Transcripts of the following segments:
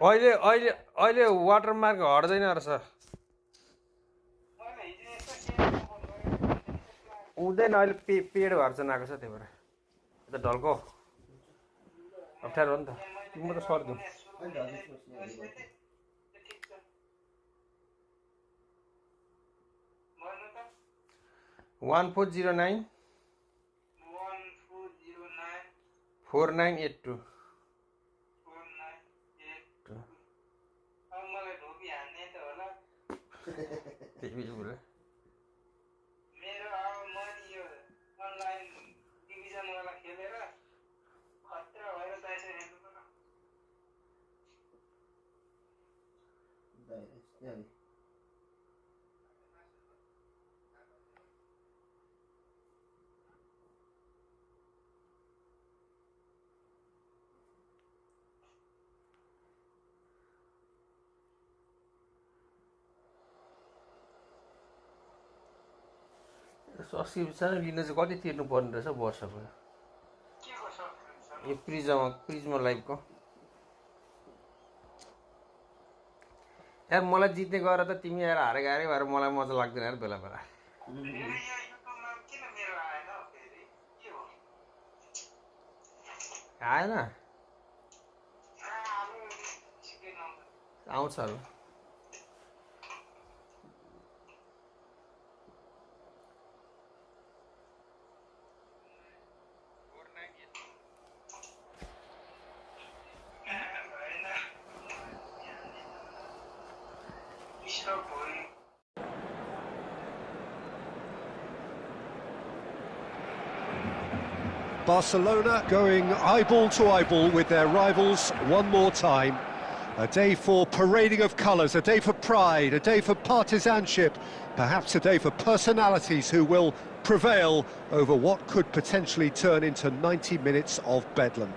अहिले अहिले अहिले वाटरमार्क हट्दैन रहेछ हुँदैन अहिले पेड भर्जन आएको छ त्यही भएर त ढल्को अप्ठ्यारो हो नि त म त सर्दिउँ 1409 4982 सब्सक्रिप्सन लिन चाहिँ कति तिर्नु पर्ने रहेछ वर्षको यो प्रिजमा लाइभको यार मलाई जित्ने गएर त तिमी आएर हारेको हारे भएर मलाई मजा लाग्दैन यार बेला बेला आएन आउँछ होला Barcelona going eyeball to eyeball with their rivals one more time. A day for parading of colours, a day for pride, a day for partisanship, perhaps a day for personalities who will prevail over what could potentially turn into 90 minutes of bedlam.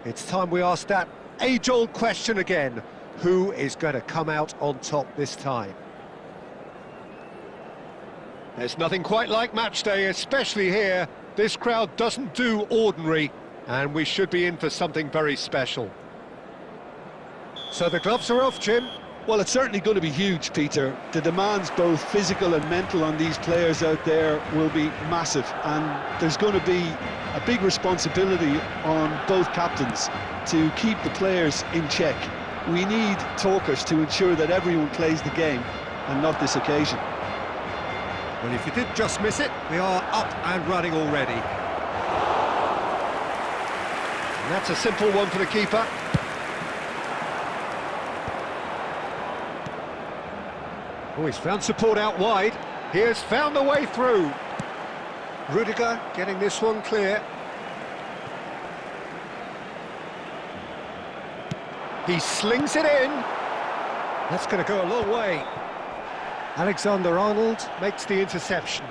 It's time we ask that age-old question again. Who is going to come out on top this time? There's nothing quite like match day, especially here. This crowd doesn't do ordinary, and we should be in for something very special. So the gloves are off, Jim. Well, it's certainly going to be huge, Peter. The demands, both physical and mental, on these players out there will be massive, and there's going to be a big responsibility on both captains to keep the players in check. We need talkers to ensure that everyone plays the game, and not this occasion. Well, if you did just miss it, we are up and running already. And that's a simple one for the keeper. Oh, he's found support out wide. He has found the way through. Rudiger getting this one clear. He slings it in. That's going to go a long way. Alexander-Arnold makes the interception.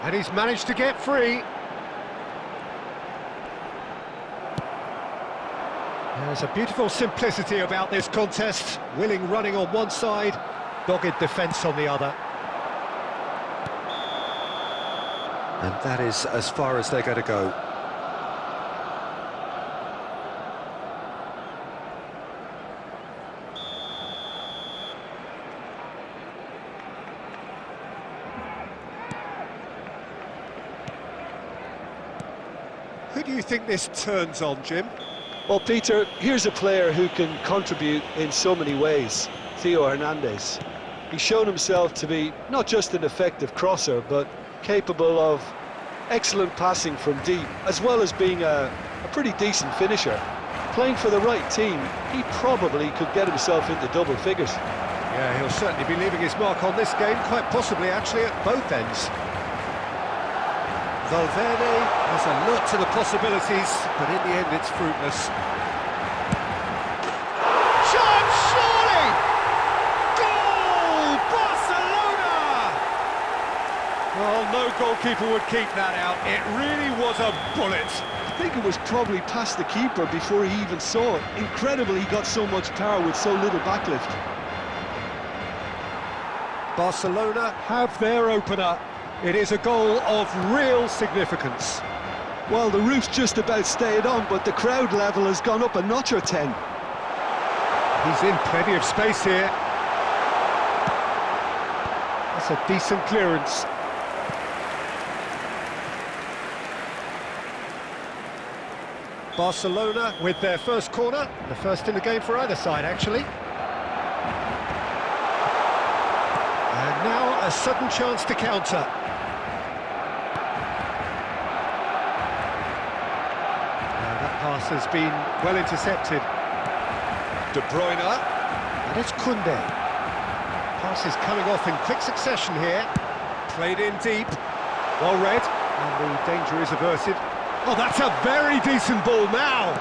And he's managed to get free. There's a beautiful simplicity about this contest. Willing running on one side, dogged defence on the other. And that is as far as they're going to go. Who do you think this turns on, Jim? Well, Peter, here's a player who can contribute in so many ways. Theo Hernandez. He's shown himself to be not just an effective crosser, but capable of excellent passing from deep, as well as being a pretty decent finisher. Playing for the right team, he probably could get himself into double figures. Yeah, he'll certainly be leaving his mark on this game, quite possibly actually at both ends. Valverde has a look to the possibilities, but in the end it's fruitless. Shot, surely! Goal! Barcelona! Well, no goalkeeper would keep that out. It really was a bullet. I think it was probably past the keeper before he even saw it. Incredible he got so much power with so little backlift. Barcelona have their opener. It is a goal of real significance. Well, the roof's just about stayed on, but the crowd level has gone up a notch or 10. He's in plenty of space here. That's a decent clearance. Barcelona with their first corner, the first in the game for either side, actually. And now a sudden chance to counter. Now that pass has been well intercepted. De Bruyne, and it's Koundé. Pass is coming off in quick succession here. Played in deep, well read, and the danger is averted. Oh, that's a very decent ball now.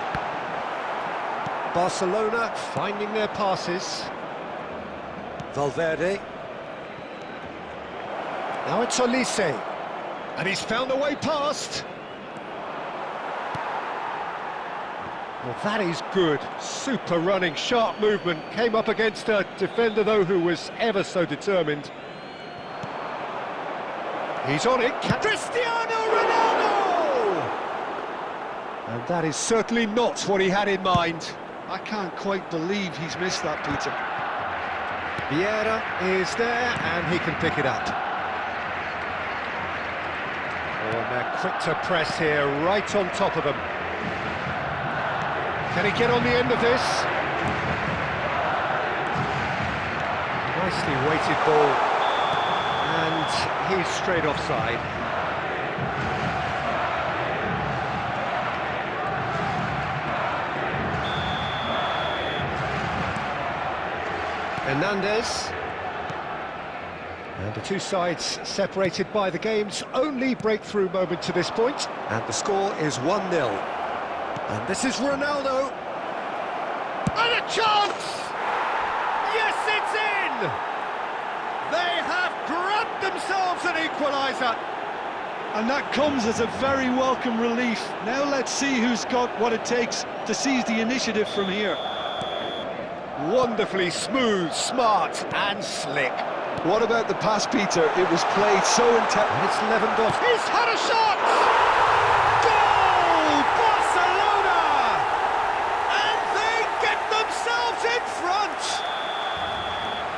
Barcelona finding their passes. Valverde. Now it's Olise. And he's found a way past. Well, that is good. Super running, sharp movement. Came up against a defender, though, who was ever so determined. He's on it. Cristiano Ronaldo! And that is certainly not what he had in mind. I can't quite believe he's missed that, Peter. Vieira is there, and he can pick it up. Oh, and they're quick to press here, right on top of them. Can he get on the end of this? Nicely weighted ball. And he's straight offside. Hernandez. And the two sides separated by the game's only breakthrough moment to this point. And the score is 1-0. And this is Ronaldo. And a chance! Yes, it's in! They have grabbed themselves an equaliser. And that comes as a very welcome relief. Now let's see who's got what it takes to seize the initiative from here. Wonderfully smooth, smart and slick. What about the pass, Peter? It was played so intent. And it's Lewandowski. He's had a shot! Goal! Barcelona! And they get themselves in front!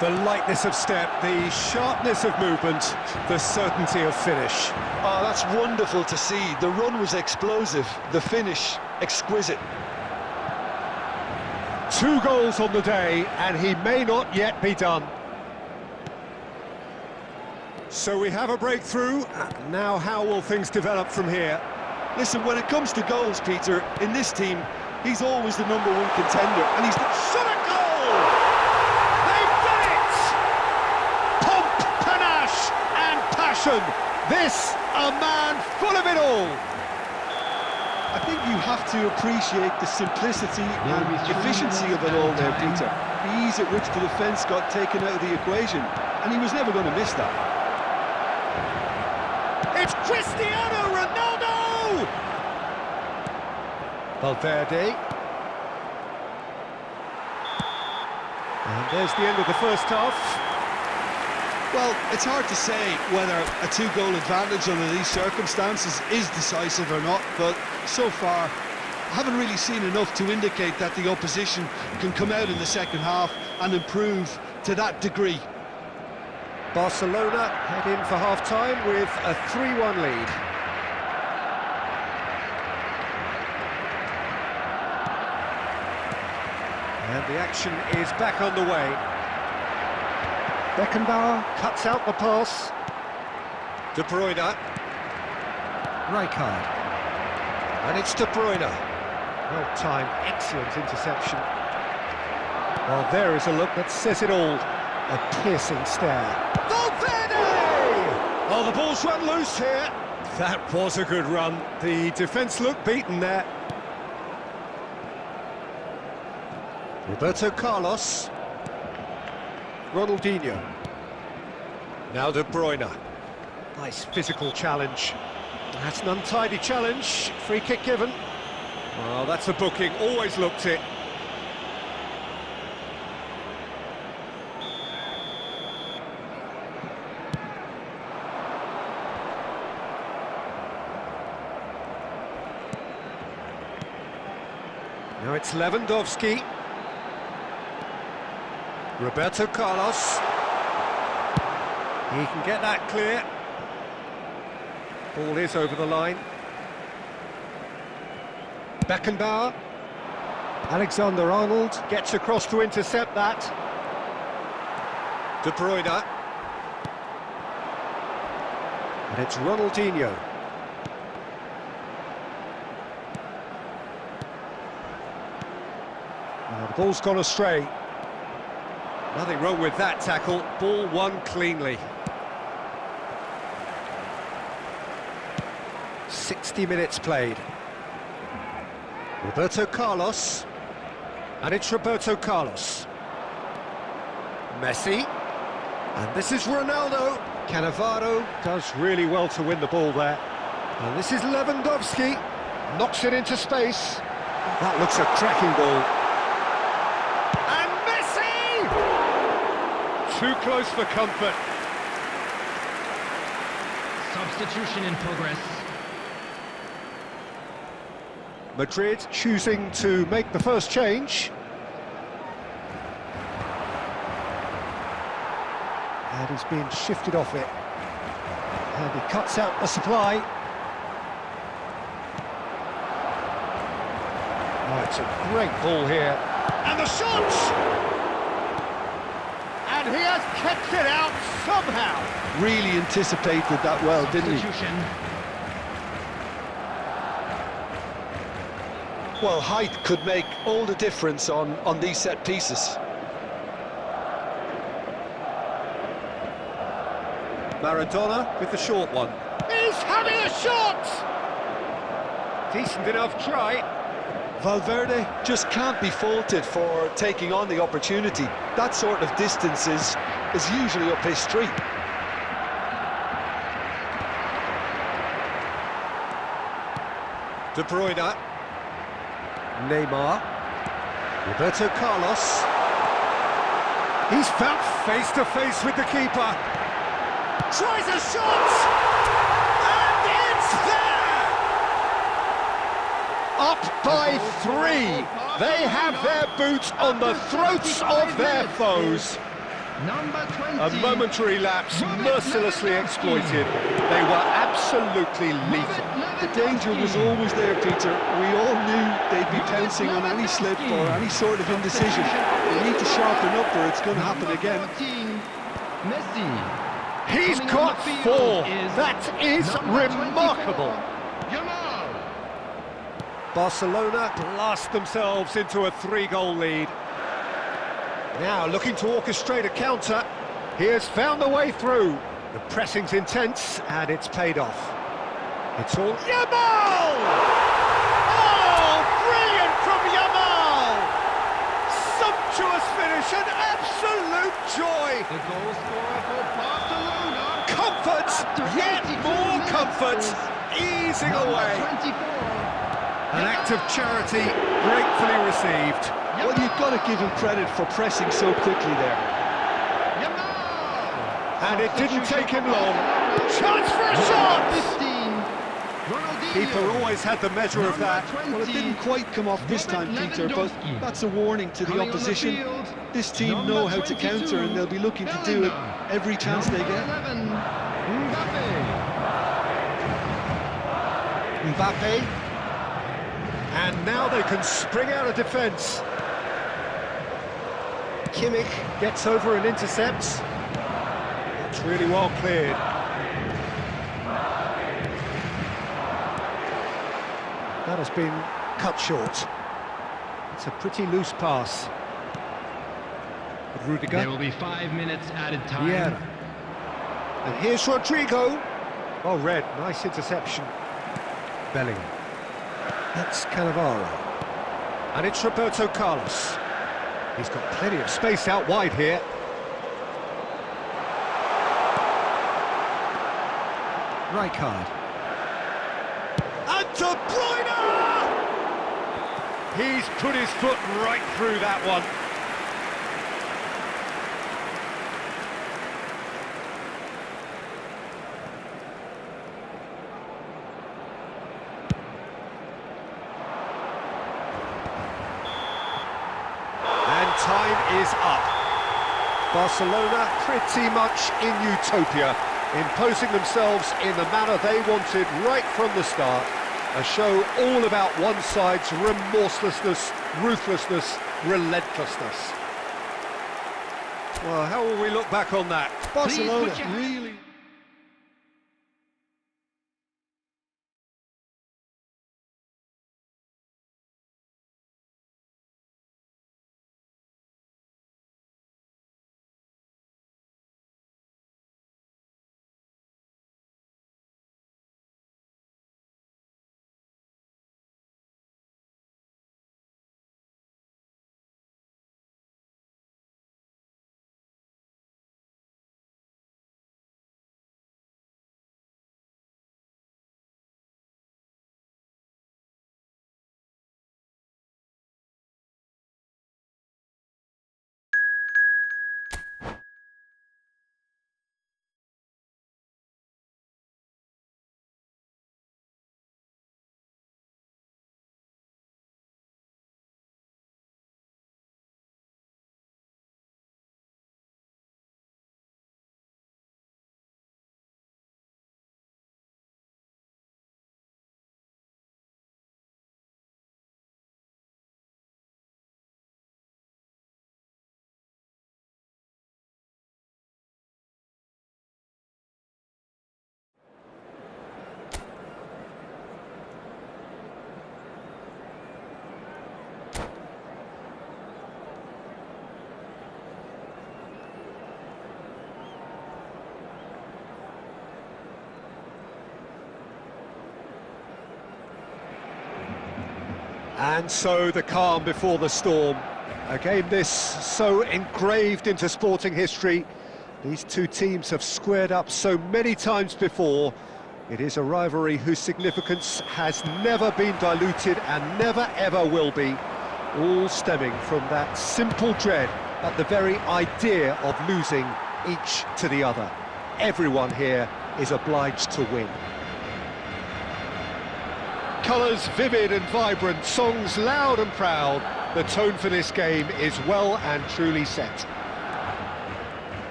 The lightness of step, the sharpness of movement, the certainty of finish. Oh, that's wonderful to see. The run was explosive, the finish exquisite. 2 goals on the day, and he may not yet be done. So we have a breakthrough. Now how will things develop from here? Listen, when it comes to goals, Peter, in this team, he's always the #1 contender, and he's shot a goal! They've done it! Pomp, panache, and passion. This, a man full of it all. I think you have to appreciate the simplicity and efficiency of it all there, Peter. The ease at which the defence got taken out of the equation, and he was never going to miss that. It's Cristiano Ronaldo! Valverde. And there's the end of the first half. Well, it's hard to say whether a 2-goal advantage under these circumstances is decisive or not, but so far I haven't really seen enough to indicate that the opposition can come out in the second half and improve to that degree. Barcelona head in for half-time with a 3-1 lead. And the action is back underway. Beckenbauer cuts out the pass. De Bruyne. Rijkaard. And it's De Bruyne. Well timed, excellent interception. Well, there is a look that says it all. A piercing stare. Valverde! Oh, the ball's run loose here. That was a good run. The defence looked beaten there. Roberto Carlos. Ronaldinho. Now De Bruyne. Nice physical challenge. That's an untidy challenge. Free kick given. Well, that's a booking. Always looked it. Now it's Lewandowski. Roberto Carlos. He can get that clear. Ball is over the line. Beckenbauer. Alexander-Arnold gets across to intercept that. De Bruyne. And it's Ronaldinho. The ball's gone astray. Nothing wrong with that tackle. Ball won cleanly. 60 minutes played. Roberto Carlos. And it's Roberto Carlos. Messi. And this is Ronaldo. Cannavaro does really well to win the ball there. And this is Lewandowski. Knocks it into space. That looks a cracking ball. And Messi! Too close for comfort. Substitution in progress. Madrid choosing to make the first change. And he's being shifted off it. And he cuts out the supply. Oh, it's a great ball here. And the shot! And he has kept it out somehow. Really anticipated that well, didn't he? Well, height could make all the difference on these set pieces. Maradona with the short one. He's having a shot! Decent enough try. Valverde just can't be faulted for taking on the opportunity. That sort of distance is usually up his street. De Bruyne. Neymar. Roberto Carlos. He's found face to face with the keeper. Tries a shot! And it's there! Up by 3. They have their boots on the throats of their foes. Number 20. A momentary lapse mercilessly exploited. They were absolutely lethal. The danger was always there, Peter. We all knew they'd be pouncing on any slip or any sort of indecision. They need to sharpen up or it's going to happen again. Messi. He's got 4. That is remarkable. Barcelona blast themselves into a 3-goal lead. Now looking to orchestrate a counter. He has found the way through. The pressing's intense and it's paid off. It's all Yamal! Oh, brilliant from Yamal! Sumptuous finish and absolute joy. The goal scorer for Barcelona. Comfort, yet more comfort, easing away. 24. An act of charity gratefully received. Well, you've got to give him credit for pressing so quickly there. And it didn't take him long. Chance for a shot! 15. Keeper always had the measure of that. Well, it didn't quite come off this time, Peter, but that's a warning to the opposition. This team know how to counter and they'll be looking to do it every chance they get. Mbappe. And now they can spring out of defence. Kimmich gets over and intercepts. It's really well cleared. That has been cut short. It's a pretty loose pass. Rudiger. There will be 5 minutes added time. Yeah. And here's Rodrigo. Oh, red. Nice interception. Bellingham. That's Cannavaro. And it's Roberto Carlos. He's got plenty of space out wide here. Rijkaard. And De Bruyne! He's put his foot right through that one. And time is up. Barcelona pretty much in utopia, imposing themselves in the manner they wanted right from the start. A show all about one side's remorselessness, ruthlessness, relentlessness. Well, how will we look back on that? Barcelona really... And so the calm before the storm. A game this so engraved into sporting history. These two teams have squared up so many times before. It is a rivalry whose significance has never been diluted and never ever will be. All stemming from that simple dread at the very idea of losing each to the other. Everyone here is obliged to win. Colours vivid and vibrant, songs loud and proud. The tone for this game is well and truly set.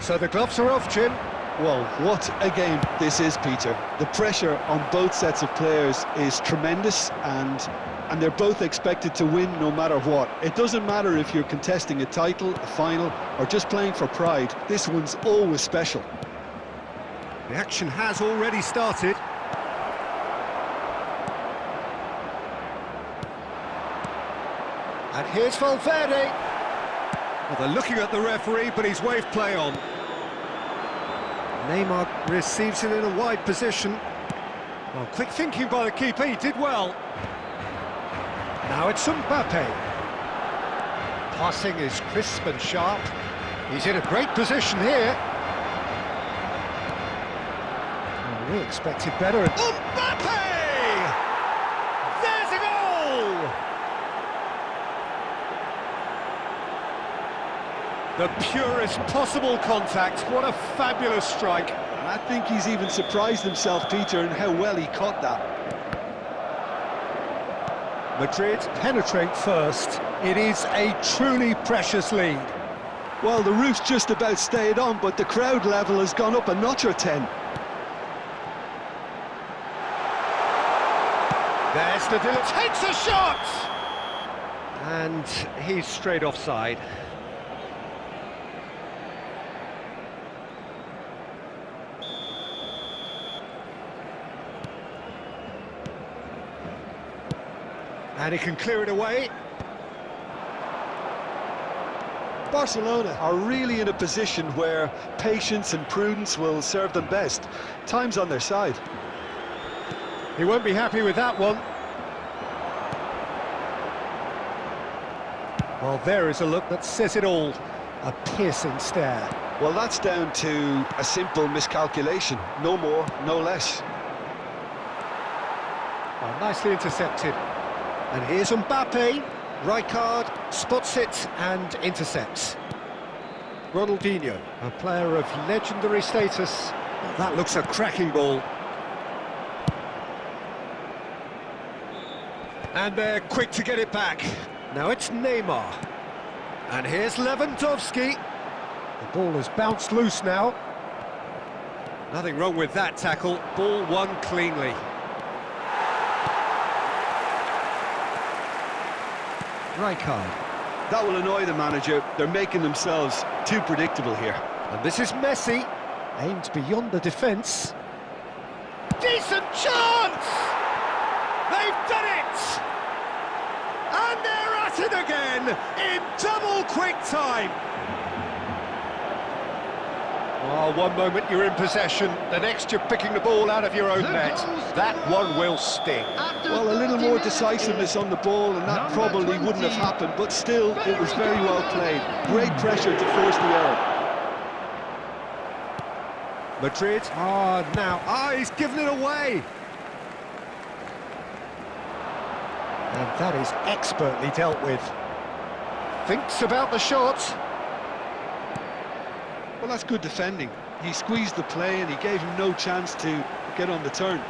So the gloves are off, Jim. Well, what a game this is, Peter. The pressure on both sets of players is tremendous, and they're both expected to win no matter what. It doesn't matter if you're contesting a title, a final, or just playing for pride. This one's always special. The action has already started. And here's Valverde. Well, they're looking at the referee, but he's waved play on. Neymar receives it in a wide position. Well, quick thinking by the keeper, he did well. Now it's Mbappe. Passing is crisp and sharp. He's in a great position here. Well, we expected better. Mbappe! There's a goal! The purest possible contact. What a fabulous strike. And I think he's even surprised himself, Peter, in how well he caught that. Madrid penetrate first. It is a truly precious lead. Well, the roof's just about stayed on, but the crowd level has gone up a notch or 10. There's the deal. Takes a shot! And he's straight offside. And he can clear it away. Barcelona are really in a position where patience and prudence will serve them best. Time's on their side. He won't be happy with that one. Well, there is a look that says it all. A piercing stare. Well, that's down to a simple miscalculation. No more, no less. Well, nicely intercepted. And here's Mbappe. Rijkaard spots it and intercepts. Ronaldinho, a player of legendary status. Well, that looks a cracking ball. And they're quick to get it back. Now it's Neymar. And here's Lewandowski. The ball has bounced loose now. Nothing wrong with that tackle. Ball won cleanly. Rijkaard. That will annoy the manager. They're making themselves too predictable here. And this is Messi. Aimed beyond the defence. Decent chance! They've done it! And they're at it again in double quick time. Oh, one moment you're in possession, the next you're picking the ball out of your own net. That one will sting. Well, a little more decisiveness on the ball and that probably wouldn't have happened, but still, it was very well played. Great pressure to force the error. Madrid, he's given it away. And that is expertly dealt with. Thinks about the shot. Well, that's good defending. He squeezed the play and he gave him no chance to get on the turn.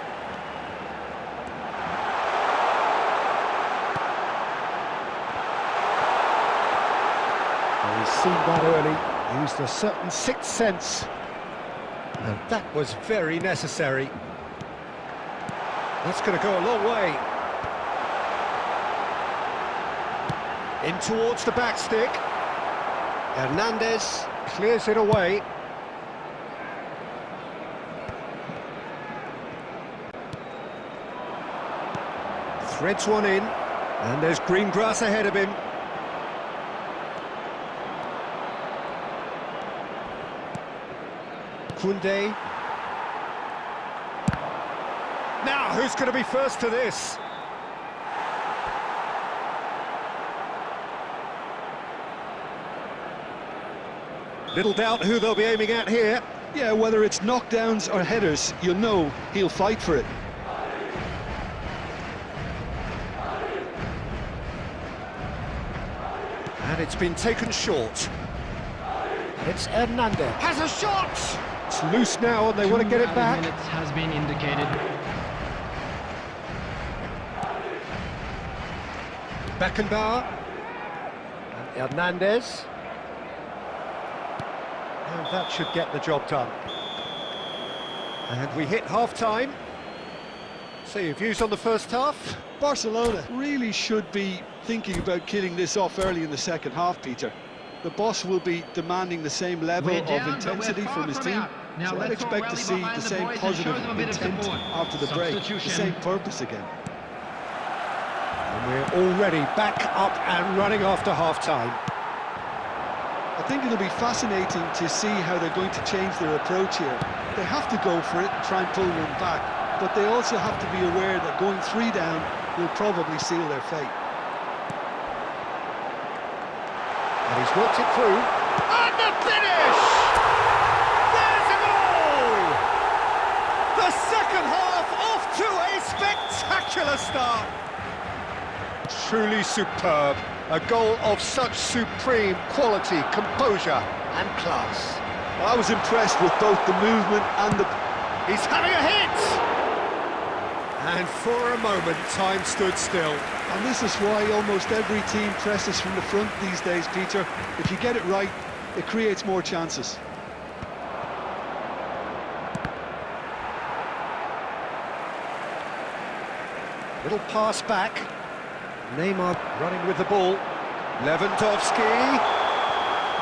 Well, he's seen that early, used a certain sixth sense. And that was very necessary. That's going to go a long way. In towards the back stick. Hernandez clears it away. Threads one in. And there's green grass ahead of him. Koundé. Now, who's going to be first to this? Little doubt who they'll be aiming at here. Yeah, whether it's knockdowns or headers, you'll know he'll fight for it. And it's been taken short. It's Hernandez. Has a shot! It's loose now and they want to get it back. 2 minutes has been indicated. Beckenbauer. And Hernandez. And that should get the job done. And we hit half-time. So your views on the first half? Barcelona really should be thinking about killing this off early in the second half, Peter. The boss will be demanding the same level of intensity from his team. So I'd expect to see the same positive intent after the break, the same purpose again. And we're already back up and running after half-time. I think it'll be fascinating to see how they're going to change their approach here. They have to go for it and try and pull one back, but they also have to be aware that going 3 down will probably seal their fate. And he's worked it through. And the finish! There's a goal! The second half off to a spectacular start. Truly superb. A goal of such supreme quality, composure and class. Well, I was impressed with both the movement and the... He's having a hit! And for a moment, time stood still. And this is why almost every team presses from the front these days, Peter. If you get it right, it creates more chances. Little pass back. Neymar running with the ball. Lewandowski.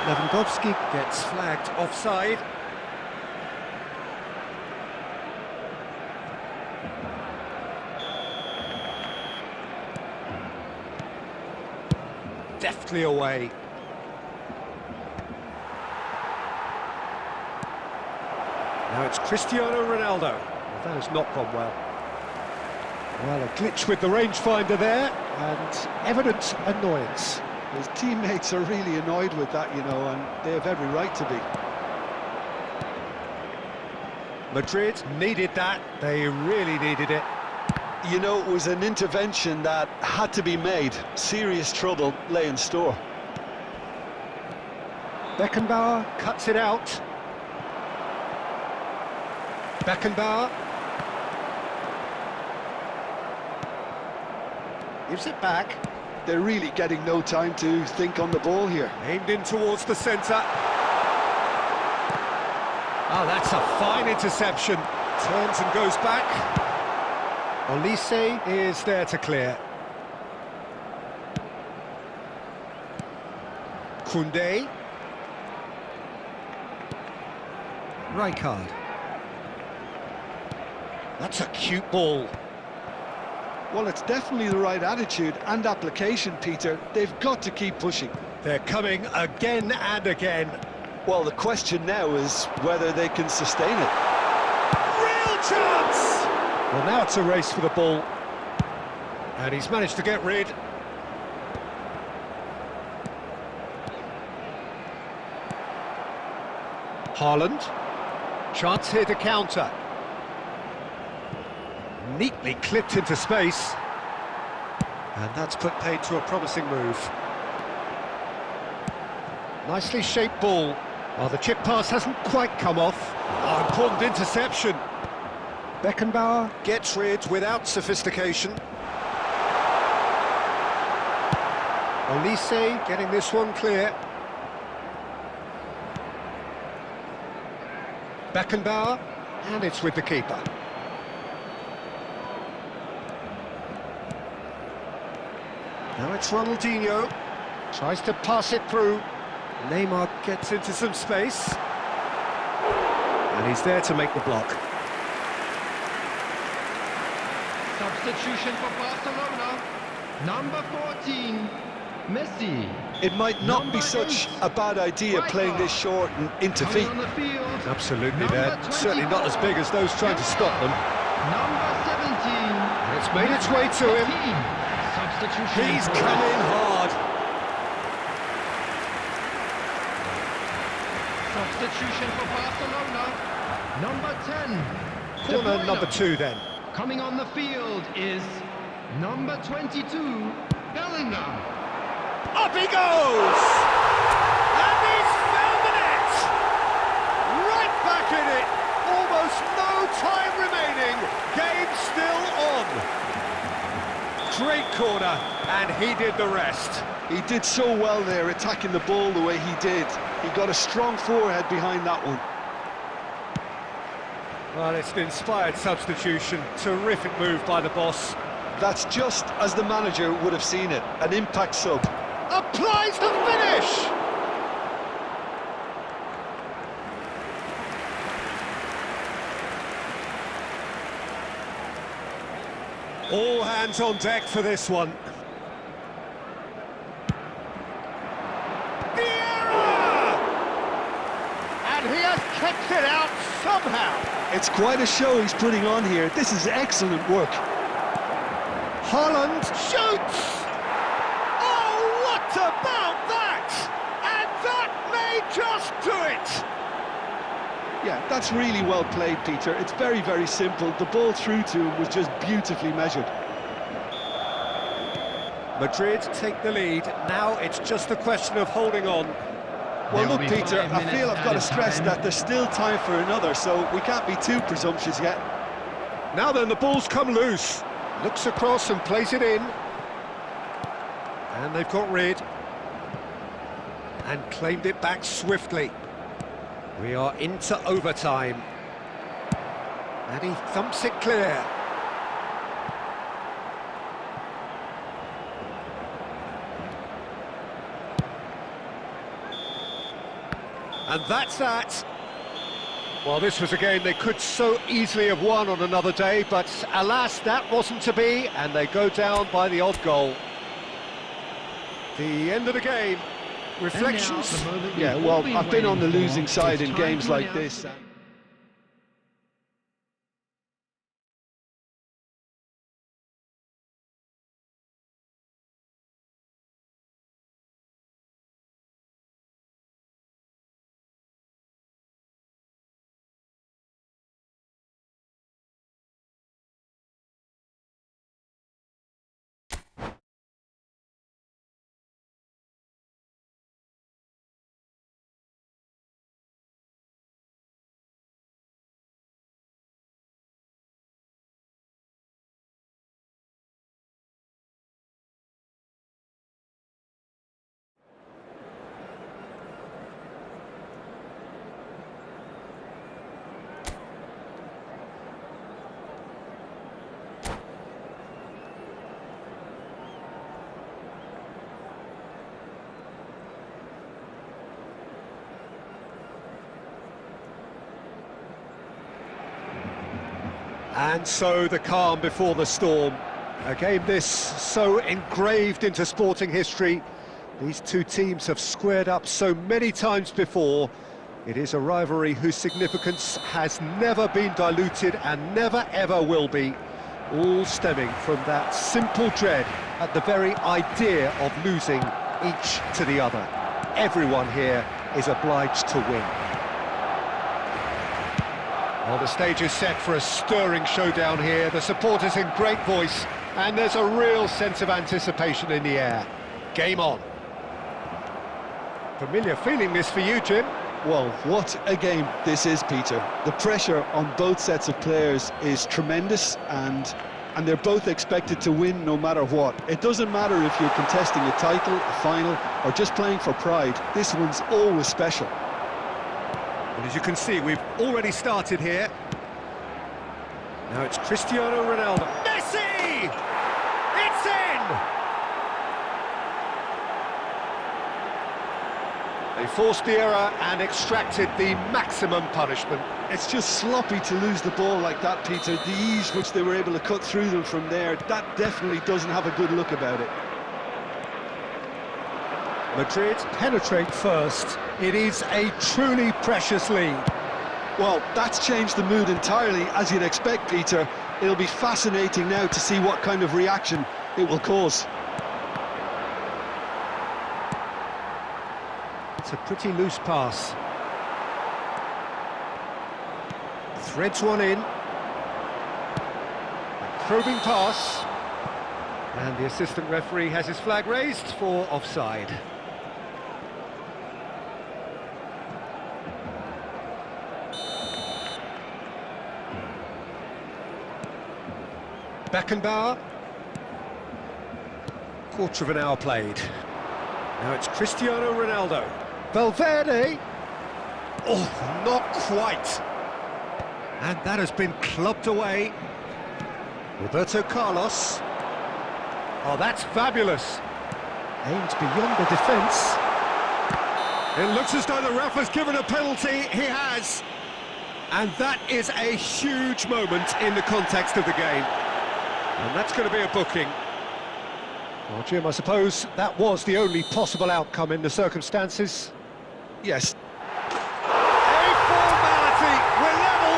Lewandowski gets flagged offside. Deftly away. Now it's Cristiano Ronaldo. Well, that has not gone well. Well, a glitch with the rangefinder there, and evident annoyance. His teammates are really annoyed with that, you know, and they have every right to be. Madrid needed that. They really needed it. You know, it was an intervention that had to be made. Serious trouble lay in store. Beckenbauer cuts it out. Beckenbauer. Gives it back. They're really getting no time to think on the ball here. Aimed in towards the centre. Oh, that's a fine interception. Turns and goes back. Olise is there to clear. Koundé. Rijkaard. That's a cute ball. Well, it's definitely the right attitude and application, Peter. They've got to keep pushing. They're coming again and again. Well, the question now is whether they can sustain it. Real chance! Well, now it's a race for the ball. And he's managed to get rid. Haaland. Chance here to counter. Neatly clipped into space. And that's put paid to a promising move. Nicely shaped ball. Well, the chip pass hasn't quite come off. Oh, important interception. Beckenbauer gets rid without sophistication. Olise getting this one clear. Beckenbauer, and it's with the keeper. Now it's Ronaldinho, tries to pass it through. Neymar gets into some space. And he's there to make the block. Substitution for Barcelona. Number 14, Messi. It might not be Number such 8, a bad idea playing this short and into coming feet. on the field. Absolutely, Number they're certainly not as big as those trying to stop them. Number 17. And it's made its way to him. Substitution. He's for come in hard. Substitution for Barcelona. Number 10. De Corner Bruyne. number 2 then. Coming on the field is number 22, Bellingham. Up he goes! And he's found the net! Right back in it! Almost no time remaining. Game still on. Great corner, and he did the rest. He did so well there, attacking the ball the way he did. He got a strong forehead behind that one. Well, it's an inspired substitution. Terrific move by the boss. That's just as the manager would have seen it, an impact sub. Applies the finish! All hands on deck for this one. Vieira! And he has kept it out somehow. It's quite a show he's putting on here. This is excellent work. Haaland shoots! Oh, what about that? And that may just do it! Yeah, that's really well played, Peter. It's very, very simple. The ball through to him was just beautifully measured. Madrid take the lead. Now it's just a question of holding on. Well, There will look, be Peter, 5 I feel minutes I've got to added stress time. that there's still time for another, so we can't be too presumptuous yet. Now then, the ball's come loose. Looks across and plays it in. And they've got rid. And claimed it back swiftly. We are into overtime. And he thumps it clear. And that's that. Well, this was a game they could so easily have won on another day, but alas, that wasn't to be, and they go down by the odd goal. The end of the game. Reflections? And now, the moment Yeah, we've well, all been I've been on the waiting for. losing side It's in time games to like announce this. And so the calm before the storm. A game this so engraved into sporting history. These two teams have squared up so many times before. It is a rivalry whose significance has never been diluted and never ever will be. All stemming from that simple dread at the very idea of losing each to the other. Everyone here is obliged to win. Well, the stage is set for a stirring showdown here. The supporters in great voice, and there's a real sense of anticipation in the air. Game on. Familiar feeling this for you, Jim? Well, what a game this is, Peter. The pressure on both sets of players is tremendous, and they're both expected to win no matter what. It doesn't matter if you're contesting a title, a final, or just playing for pride. This one's always special. And as you can see, we've already started here. Now it's Cristiano Ronaldo. Messi! It's in! They forced the error and extracted the maximum punishment. It's just sloppy to lose the ball like that, Peter. The ease which they were able to cut through them from there, that definitely doesn't have a good look about it. Madrid penetrate first. It is a truly precious lead. Well, that's changed the mood entirely, as you'd expect, Peter. It'll be fascinating now to see what kind of reaction it will cause. It's a pretty loose pass. Threads one in. A probing pass. And the assistant referee has his flag raised for offside. Beckenbauer. Quarter of an hour played. Now it's Cristiano Ronaldo. Valverde. Oh, not quite. And that has been clubbed away. Roberto Carlos. Oh, that's fabulous. Aimed beyond the defence. It looks as though the ref has given a penalty. He has. And that is a huge moment in the context of the game. And that's going to be a booking. Well, Jim, I suppose that was the only possible outcome in the circumstances. Yes. A formality. We're level.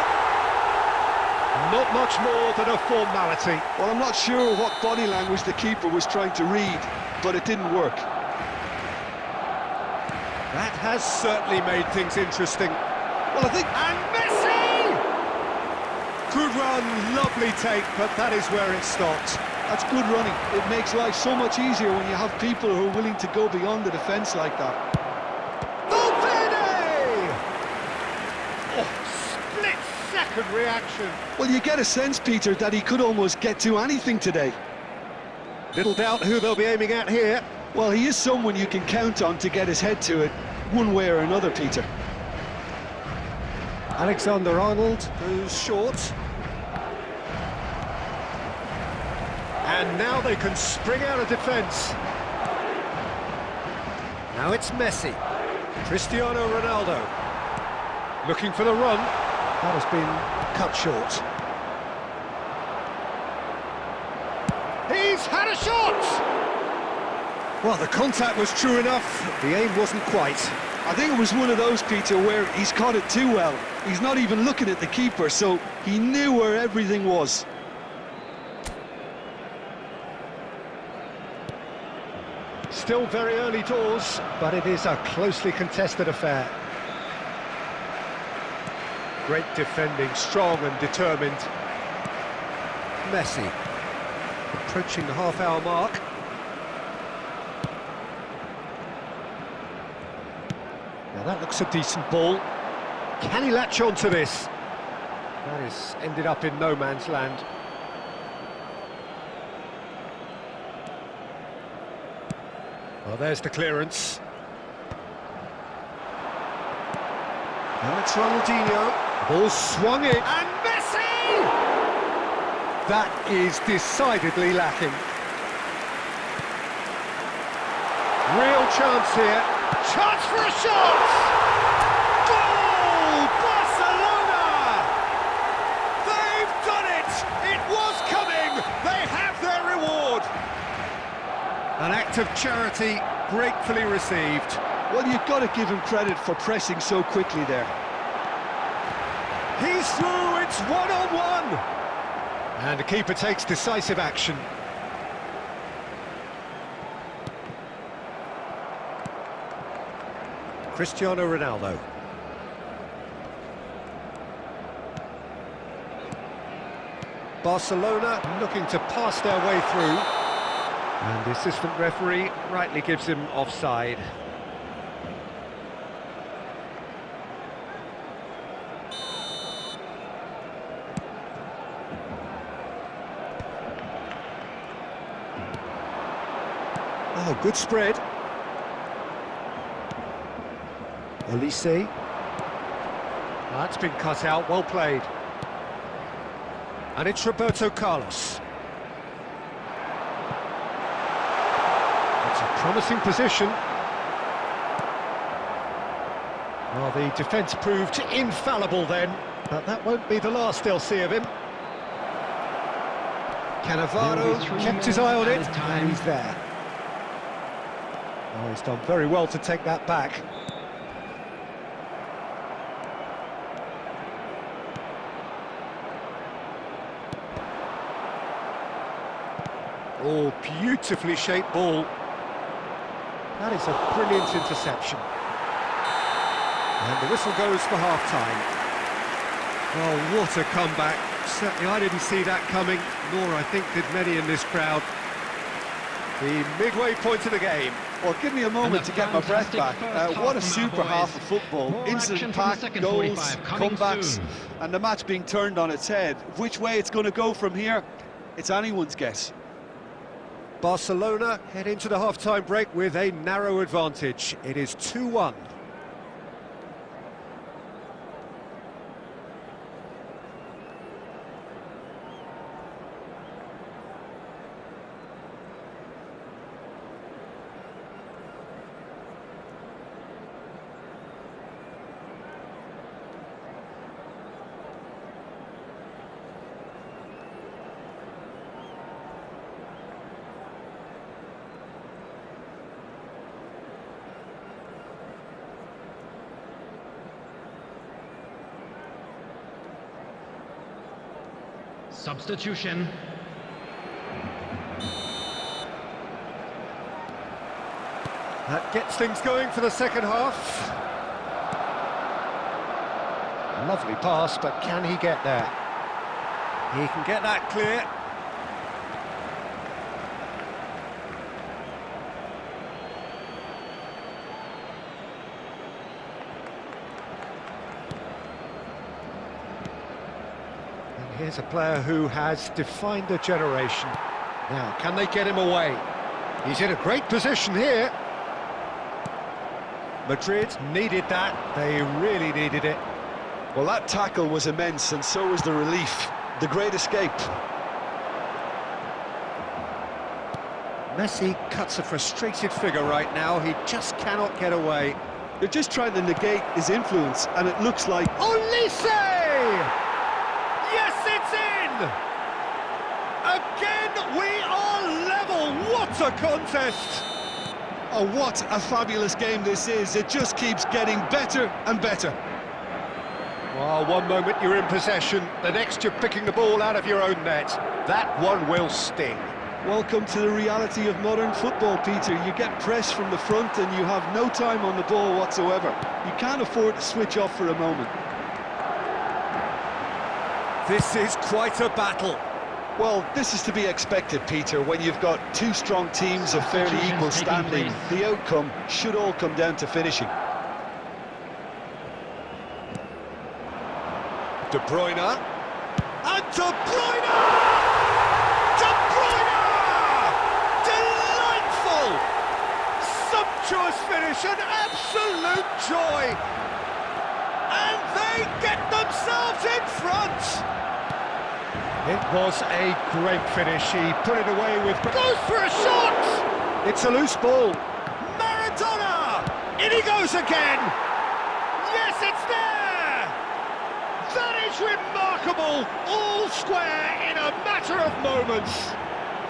Not much more than a formality. Well, I'm not sure what body language the keeper was trying to read, but it didn't work. That has certainly made things interesting. Well, I think... And Messi! Good run, lovely take, but that is where it stopped. That's good running. It makes life so much easier when you have people who are willing to go beyond the defence like that. Valverde! Oh, split-second reaction. Well, you get a sense, Peter, that he could almost get to anything today. Little doubt who they'll be aiming at here. Well, he is someone you can count on to get his head to it, one way or another, Peter. Alexander-Arnold goes short. And now they can spring out of defence. Now it's Messi. Cristiano Ronaldo. Looking for the run. That has been cut short. He's had a shot! Well, the contact was true enough. The aim wasn't quite. I think it was one of those, Peter, where he's caught it too well. He's not even looking at the keeper, so he knew where everything was. Still very early doors, but it is a closely contested affair. Great defending, strong and determined. Messi, approaching the half-hour mark. Now that looks a decent ball. Can he latch on to this? That has ended up in no man's land. Well, there's the clearance. Now it's Ronaldinho. Ball swung in. And Messi! That is decidedly lacking. Real chance here. Chance for a shot! Goal! Barcelona! They've done it! An act of charity gratefully received. Well, you've got to give him credit for pressing so quickly there. He's through, it's one-on-one! And the keeper takes decisive action. Cristiano Ronaldo. Barcelona looking to pass their way through. And the assistant referee rightly gives him offside. Oh, good spread. Olise. That's been cut out, well played. And it's Roberto Carlos. It's a promising position. Well, the defence proved infallible then, but that won't be the last they'll see of him. Cannavaro kept his eye on it, and he's there. Oh, he's done very well to take that back. Oh, beautifully shaped ball. That is a brilliant interception. And the whistle goes for half-time. Oh, what a comeback. Certainly I didn't see that coming, nor I think did many in this crowd. The midway point of the game. Well, give me a moment to get my breath back. What a super half of football. Incident-packed goals, comebacks, and the match being turned on its head. Which way it's going to go from here, it's anyone's guess. Barcelona head into the half-time break with a narrow advantage. It is 2-1. Substitution. That gets things going for the second half. Lovely pass, but can he get there? He can get that clear. Here's a player who has defined a generation. Now, can they get him away? He's in a great position here. Madrid needed that. They really needed it. Well, that tackle was immense, and so was the relief. The great escape. Messi cuts a frustrated figure right now. He just cannot get away. They're just trying to negate his influence, and it looks like... Olise! Yes, it's in! Again, we are level. What a contest! Oh, what a fabulous game this is. It just keeps getting better and better. Well, one moment you're in possession, the next you're picking the ball out of your own net. That one will sting. Welcome to the reality of modern football, Peter. You get pressed from the front and you have no time on the ball whatsoever. You can't afford to switch off for a moment. This is quite a battle. Well, this is to be expected, Peter. When you've got two strong teams of fairly equal standing, the outcome should all come down to finishing. De Bruyne. And De Bruyne! De Bruyne! Delightful! Sumptuous finish, an absolute joy! And they get themselves in front! It was a great finish. He put it away with... Goes for a shot! It's a loose ball. Maradona! In he goes again! Yes, it's there! That is remarkable! All square in a matter of moments.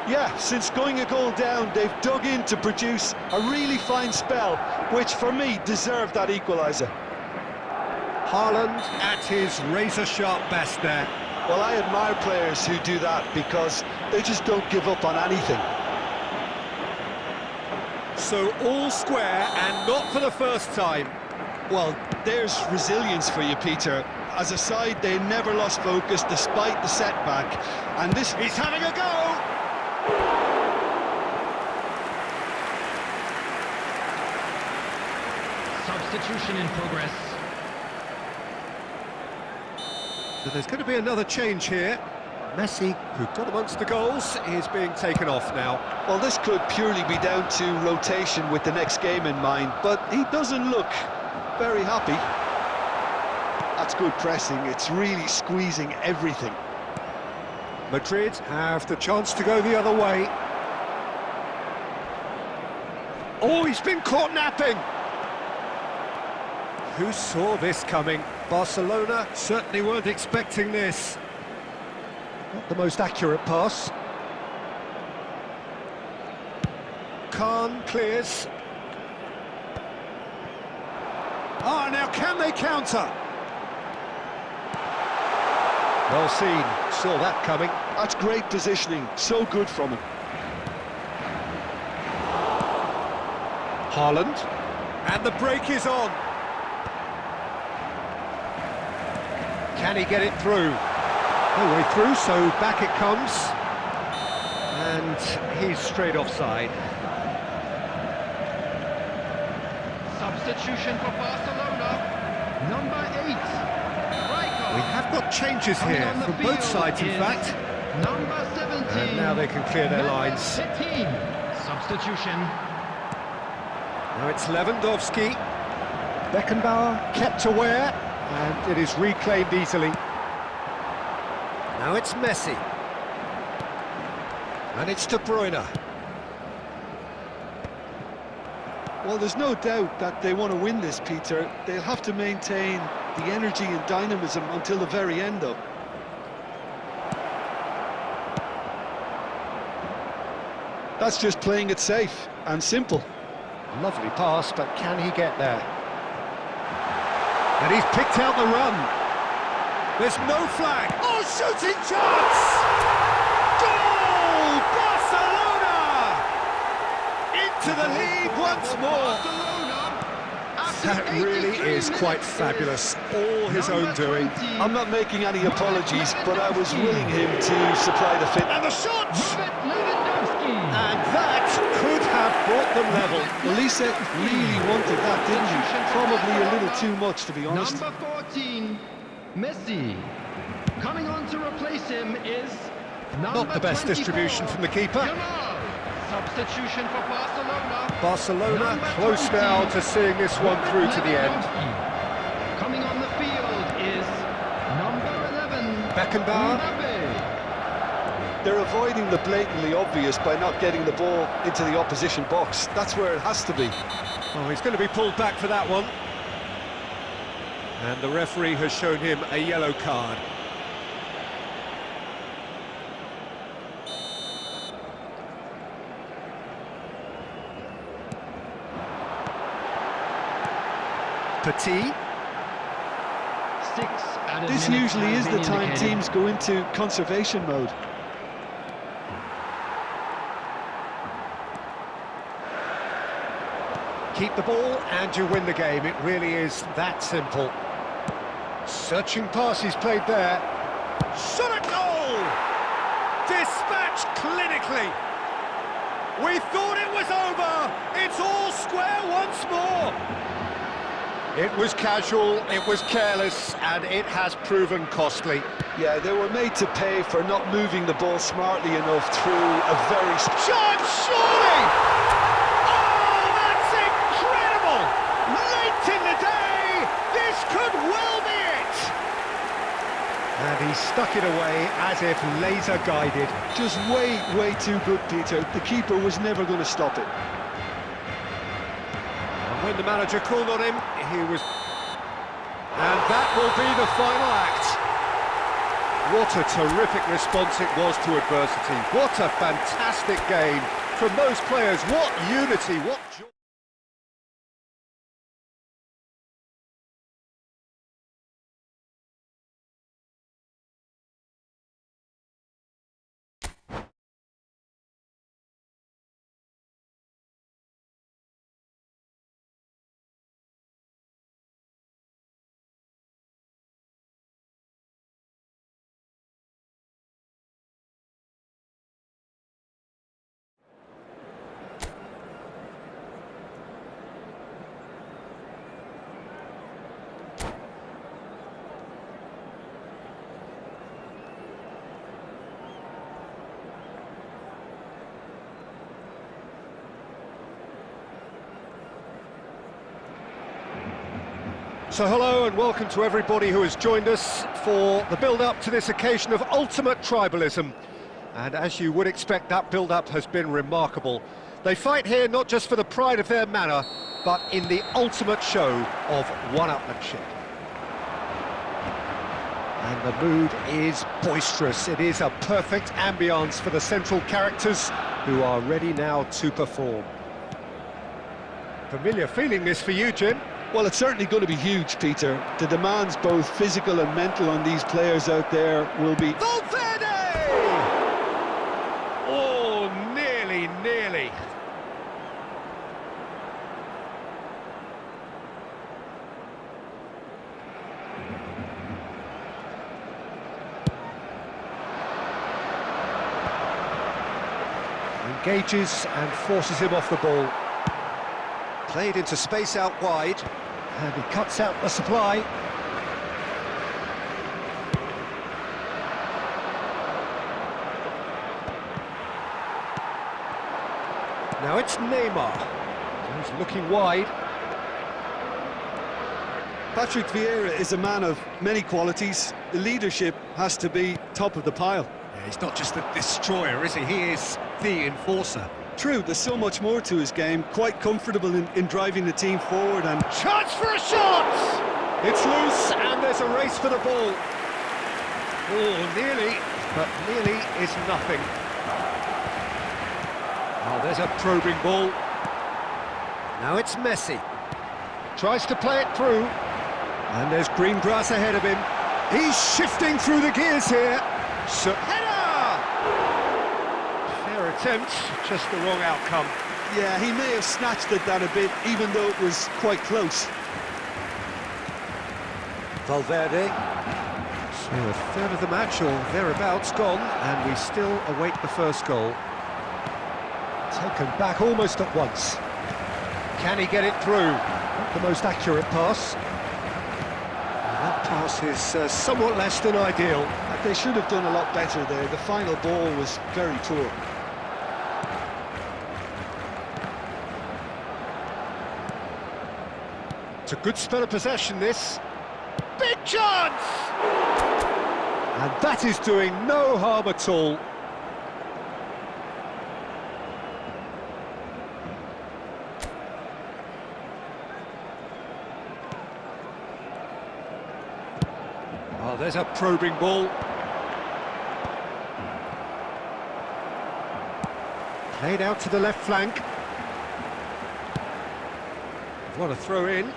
Yeah, since going a goal down, they've dug in to produce a really fine spell, which for me deserved that equaliser. Haaland at his razor-sharp best there. Well, I admire players who do that because they just don't give up on anything. So all square, and not for the first time. Well, there's resilience for you, Peter. As a side, they never lost focus despite the setback. And this... He's having a go! Substitution in progress. So there's going to be another change here. Messi, who got amongst the goals, is being taken off now. Well, this could purely be down to rotation with the next game in mind, but he doesn't look very happy. That's good pressing, it's really squeezing everything. Madrid have the chance to go the other way. Oh, he's been caught napping! Who saw this coming? Barcelona certainly weren't expecting this. Not the most accurate pass. Khan clears. Ah, now can they counter? Well seen, saw that coming. That's great positioning, so good from him. Haaland, and the break is on. Can he get it through? No way through, so back it comes. And he's straight offside. Substitution for Barcelona. Number 8. Striker. We have got changes Coming here on the from both field sides, in is fact. Number 17. And now they can clear their lines. 15. Substitution. Now it's Lewandowski. Beckenbauer kept aware, and it is reclaimed easily. Now it's Messi. And it's De Bruyne. Well, there's no doubt that they want to win this, Peter. They'll have to maintain the energy and dynamism until the very end, though. That's just playing it safe and simple. Lovely pass, but can he get there? And he's picked out the run. There's no flag. Oh, shooting chance! Goal! Barcelona! Into the lead once more. That really is quite fabulous. All his own doing. I'm not making any apologies, but I was willing him to supply the fit. And the shot! And that could have brought them level. Lisa really wanted that, didn't he? Probably a little too much, to be honest. Number 14, Messi. Coming on to replace him is number Not the best 24, distribution from the keeper. Yamal. Substitution for Barcelona. Barcelona Number close 20, now to seeing this one through to the end. Coming on the field is number 11, Beckenbauer. Mbappe. They're avoiding the blatantly obvious by not getting the ball into the opposition box. That's where it has to be. Oh, he's going to be pulled back for that one. And the referee has shown him a yellow card. Petit. 6 added This minutes usually has is the been time indicated. teams go into conservation mode. Keep the ball and you win the game. It really is that simple. Searching pass he's played there. Shot at goal! Dispatched clinically. We thought it was over. It's all square once more. It was casual, it was careless, and it has proven costly. Yeah, they were made to pay for not moving the ball smartly enough through a very... Shot, surely! Oh, that's incredible! Late in the day, this could well be it! And he stuck it away as if laser-guided. Just way too good, Peter. The keeper was never going to stop it. And when the manager called on him, he was... And that will be the final act. What a terrific response it was to adversity. What a fantastic game from those players. What unity, what joy. So hello and welcome to everybody who has joined us for the build-up to this occasion of ultimate tribalism. And as you would expect, that build-up has been remarkable. They fight here not just for the pride of their manor, but in the ultimate show of one-upmanship. And the mood is boisterous. It is a perfect ambience for the central characters who are ready now to perform. Familiar feeling this for you, Jim? Well, it's certainly going to be huge, Peter. The demands, both physical and mental, on these players out there will be... Valverde! Oh, nearly. Engages and forces him off the ball. Played into space out wide, and he cuts out the supply. Now it's Neymar. He's looking wide. Patrick Vieira is a man of many qualities. The leadership has to be top of the pile. Yeah, he's not just the destroyer, is he? He is the enforcer. True, there's so much more to his game, quite comfortable in driving the team forward and... Chance for a shot! It's loose and there's a race for the ball. Oh, nearly, but nearly is nothing. Oh, there's a probing ball. Now it's Messi. Tries to play it through. And there's green grass ahead of him. He's shifting through the gears here. So, header! Attempt, just the wrong outcome. Yeah, he may have snatched at that a bit, even though it was quite close. Valverde. So a third of the match, or thereabouts, gone, and we still await the first goal. Taken back almost at once. Can he get it through? Not the most accurate pass. That pass is somewhat less than ideal. They should have done a lot better there. The final ball was very poor. It's a good spell of possession, this. Big chance! And that is doing no harm at all. Oh, there's a probing ball. Played out to the left flank. What a throw in.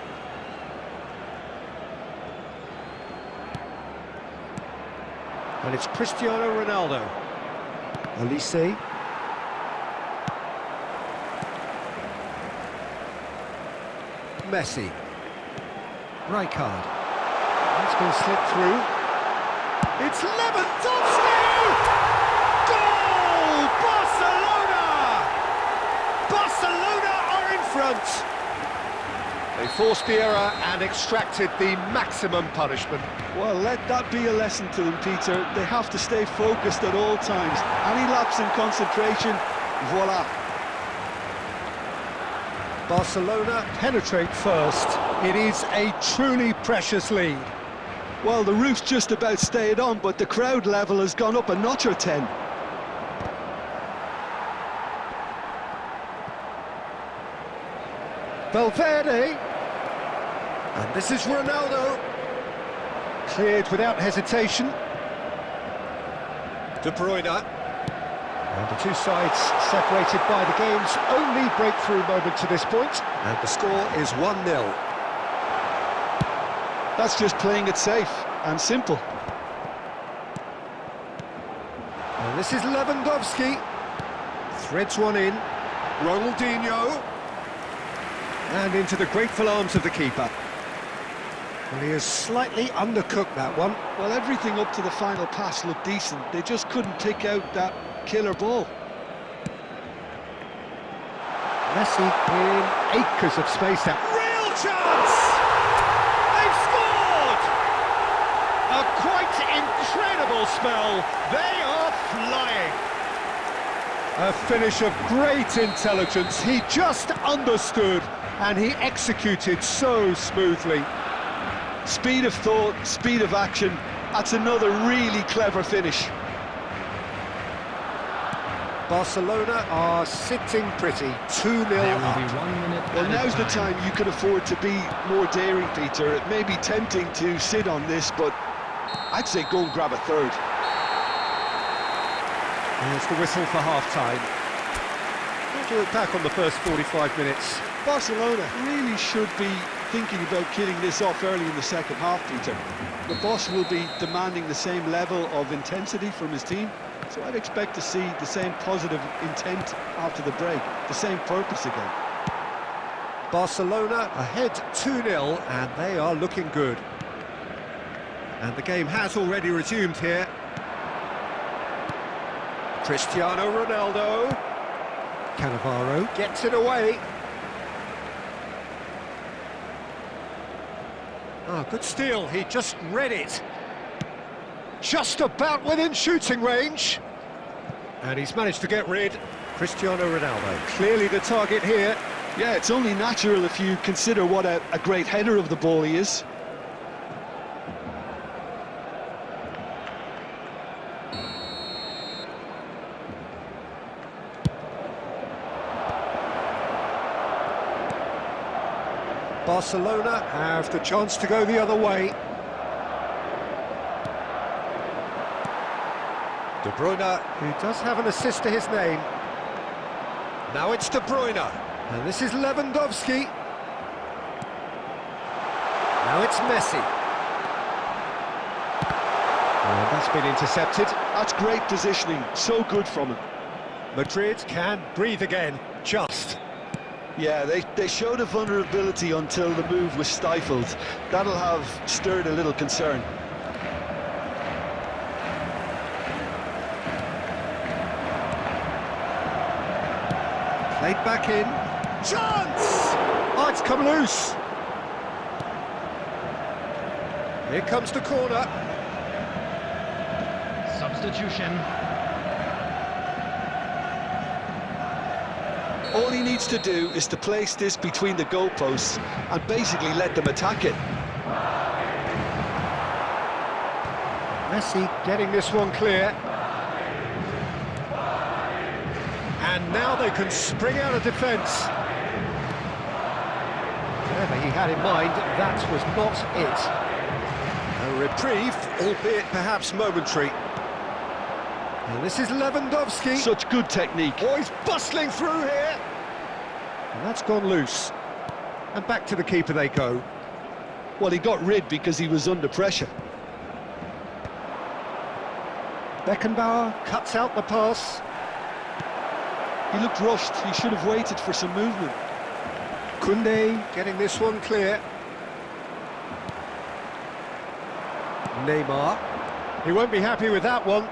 And it's Cristiano Ronaldo. Elise. Messi. Rijkaard. That's going to slip through. It's Lewandowski! Goal! Barcelona! Barcelona are in front. They forced the error and extracted the maximum punishment. Well, let that be a lesson to them, Peter. They have to stay focused at all times. Any lapse in concentration, voila. Barcelona penetrate first. It is a truly precious lead. Well, the roof's just about stayed on, but the crowd level has gone up a notch or 10. Valverde. And this is Ronaldo. Cleared without hesitation. De Bruyne. And the two sides separated by the game's only breakthrough moment to this point. And the score is 1-0. That's just playing it safe and simple. And this is Lewandowski. Threads one in. Ronaldinho. And into the grateful arms of the keeper. Well, he has slightly undercooked that one. Well, everything up to the final pass looked decent. They just couldn't pick out that killer ball. Messi in acres of space there. Real chance! They've scored! A quite incredible spell. They are flying. A finish of great intelligence. He just understood and he executed so smoothly. Speed of thought, speed of action. That's another really clever finish. Barcelona are sitting pretty, 2-0 up. Well, now's the time you could afford to be more daring, Peter. It may be tempting to sit on this, but I'd say go and grab a third. There's the whistle for half-time. What do you look back on the first 45 minutes? Barcelona really should be thinking about killing this off early in the second half, Peter. The boss will be demanding the same level of intensity from his team, so I'd expect to see the same positive intent after the break, the same purpose again. Barcelona ahead 2-0 and they are looking good. And the game has already resumed here. Cristiano Ronaldo. Cannavaro gets it away. Oh, good steal, he just read it. Just about within shooting range. And he's managed to get rid. Cristiano Ronaldo, clearly the target here. Yeah, it's only natural if you consider what a great header of the ball he is. Barcelona have the chance to go the other way. De Bruyne, who does have an assist to his name. Now it's De Bruyne, and this is Lewandowski. Now it's Messi. And that's been intercepted. That's great positioning, so good from him. Madrid can breathe again, just. Yeah, they showed a vulnerability until the move was stifled. That'll have stirred a little concern. Played back in. Chance! Oh, it's come loose. Here comes the corner. Substitution. All he needs to do is to place this between the goalposts and basically let them attack it. Messi getting this one clear. And now they can spring out of defence. Whatever he had in mind, that was not it. A reprieve, albeit perhaps momentary. And this is Lewandowski. Such good technique. Oh, he's bustling through here. And that's gone loose. And back to the keeper they go. Well, he got rid because he was under pressure. Beckenbauer cuts out the pass. He looked rushed. He should have waited for some movement. Koundé getting this one clear. Neymar. He won't be happy with that one.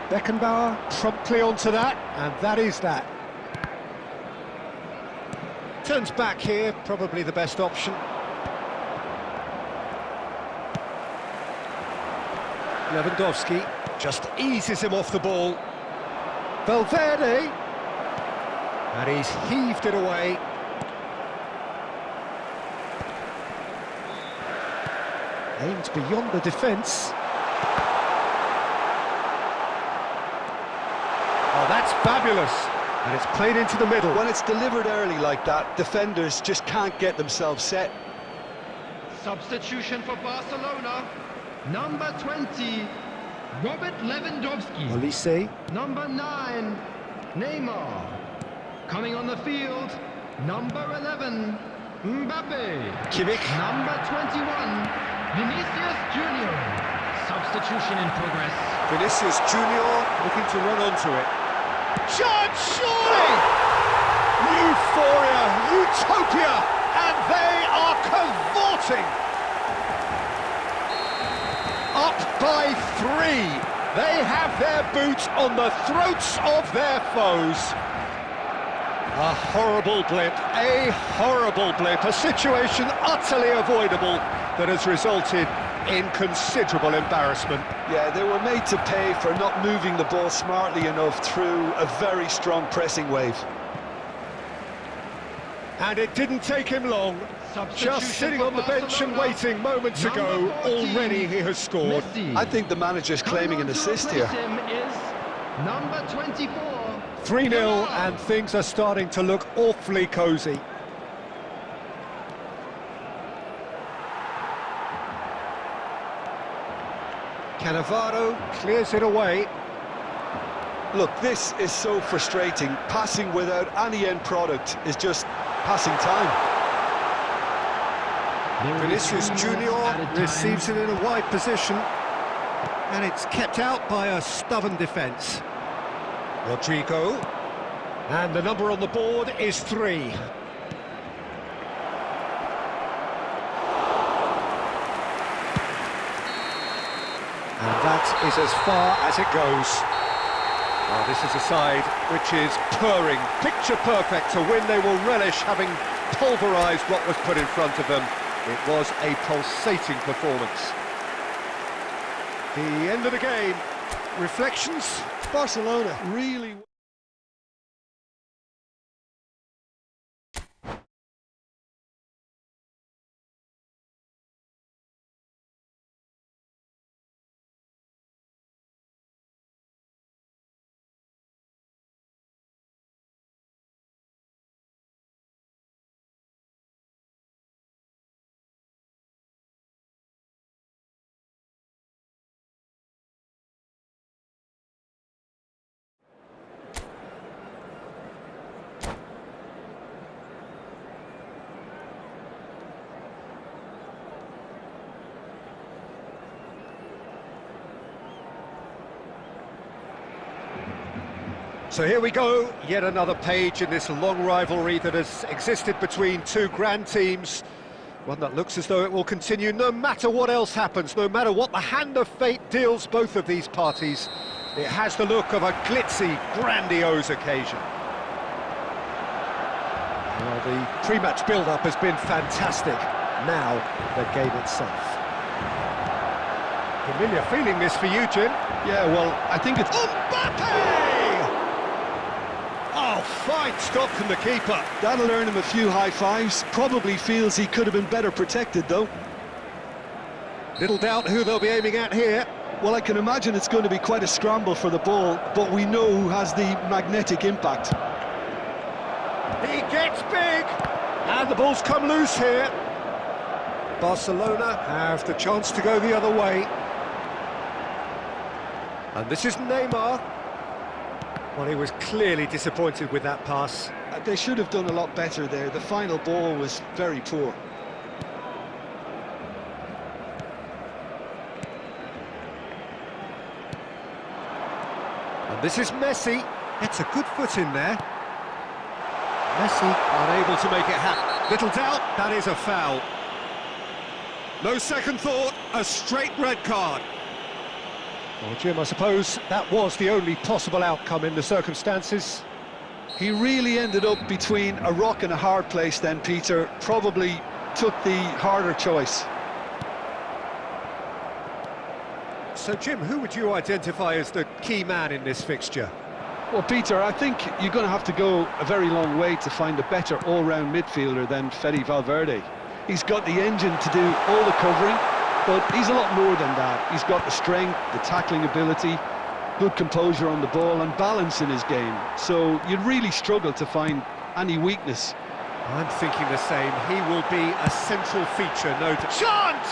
Beckenbauer promptly onto that, and that is that. Turns back here, probably the best option. Lewandowski just eases him off the ball. Valverde, and he's heaved it away. Aimed beyond the defence. Oh, that's fabulous, and it's played into the middle. When it's delivered early like that, defenders just can't get themselves set. Substitution for Barcelona. number 20, Robert Lewandowski. Olise. Number 9, Neymar. Coming on the field, number 11, Mbappe. Kimmich. Number 21, Vinicius Junior. Substitution in progress. Vinicius Junior looking to run onto it. Chance, surely! Euphoria, utopia, and they are cavorting! Up by 3. They have their boots on the throats of their foes. A horrible blip, a situation utterly avoidable that has resulted in considerable embarrassment. Yeah, they were made to pay for not moving the ball smartly enough through a very strong pressing wave. And it didn't take him long. Just sitting on the bench and waiting moments ago, already he has scored. Messi. I think the manager's claiming an assist here. Him is number 24. 3-0 and things are starting to look awfully cosy. Cannavaro clears it away. Look, this is so frustrating. Passing without any end product is just passing time. Vinicius Junior receives it in a wide position, and it's kept out by a stubborn defence. Rodrigo, and the number on the board is 3. And that is as far as it goes. Well, this is a side which is purring, picture perfect. To win, they will relish having pulverised what was put in front of them. It was a pulsating performance. The end of the game. Reflections? Barcelona really... So here we go, yet another page in this long rivalry that has existed between two grand teams. One that looks as though it will continue no matter what else happens, no matter what the hand of fate deals both of these parties. It has the look of a glitzy, grandiose occasion. Well, the pre-match build-up has been fantastic. Now, the game itself. Familiar feeling this for you, Jim? Yeah, well, I think it's... Mbappe! Oh, fine stop from the keeper. That'll earn him a few high fives. Probably feels he could have been better protected, though. Little doubt who they'll be aiming at here. Well, I can imagine it's going to be quite a scramble for the ball, but we know who has the magnetic impact. He gets big, and the ball's come loose here. Barcelona have the chance to go the other way. And this is Neymar. Well, he was clearly disappointed with that pass. They should have done a lot better there. The final ball was very poor. And this is Messi. It's a good foot in there. Messi unable to make it happen. Little doubt, that is a foul. No second thought, a straight red card. Well, Jim, I suppose that was the only possible outcome in the circumstances. He really ended up between a rock and a hard place then, Peter. Probably took the harder choice. So, Jim, who would you identify as the key man in this fixture? Well, Peter, I think you're going to have to go a very long way to find a better all-round midfielder than Fede Valverde. He's got the engine to do all the covering, but he's a lot more than that. He's got the strength, the tackling ability, good composure on the ball and balance in his game. So you'd really struggle to find any weakness. I'm thinking the same. He will be a central feature, no doubt. Chance!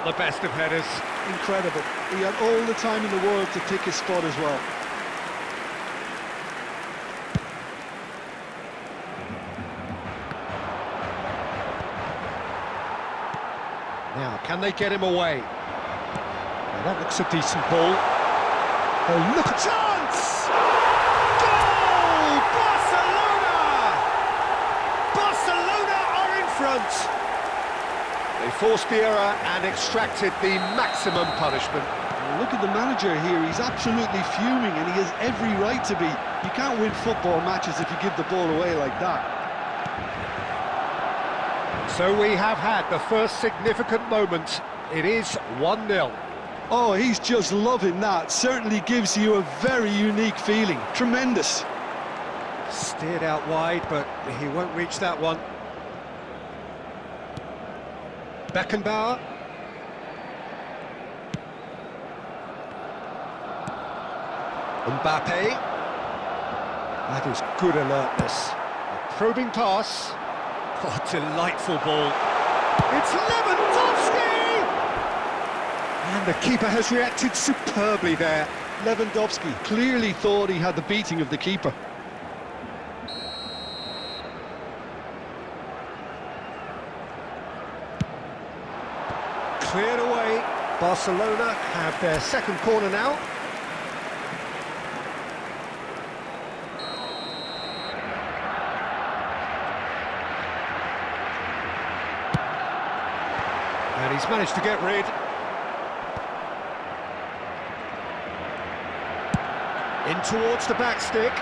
the best of headers. Incredible. He had all the time in the world to pick his spot as well. Now, can they get him away? Now, that looks a decent ball. Oh, look, a chance! Goal! Barcelona! Barcelona are in front. They forced the error and extracted the maximum punishment. Look at the manager here, he's absolutely fuming and he has every right to be. You can't win football matches if you give the ball away like that. So we have had the first significant moment. It is 1-0. Oh, he's just loving that. Certainly gives you a very unique feeling. Tremendous. Steered out wide, but he won't reach that one. Beckenbauer. Mbappe. That is good alertness. A probing pass. Oh, delightful ball. It's Lewandowski! And the keeper has reacted superbly there. Lewandowski clearly thought he had the beating of the keeper. Cleared away. Barcelona have their second corner now. And he's managed to get rid. In towards the back stick.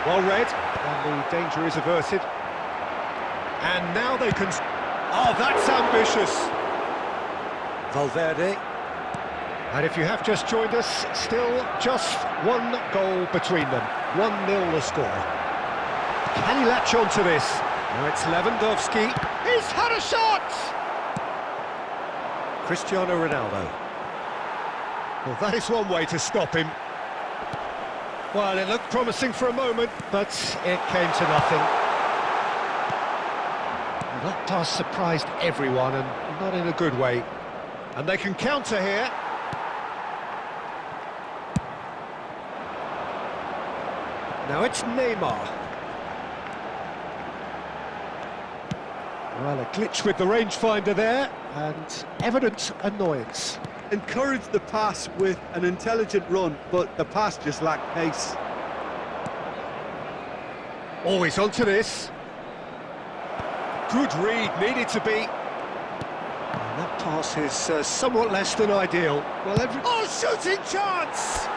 Well read. And the danger is averted. And now they can... Oh, that's ambitious. Valverde. And if you have just joined us, still just one goal between them. 1-0 the score. Can he latch on to this? Now it's Lewandowski. He's had a shot! Cristiano Ronaldo. Well, that is one way to stop him. Well, it looked promising for a moment, but it came to nothing. That pass surprised everyone, and not in a good way. And they can counter here. Now it's Neymar. Well, a glitch with the rangefinder there, and evident annoyance. Encouraged the pass with an intelligent run, but the pass just lacked pace. Always onto this. Good read, needed to be. And that pass is somewhat less than ideal. Well, Oh, shooting chance!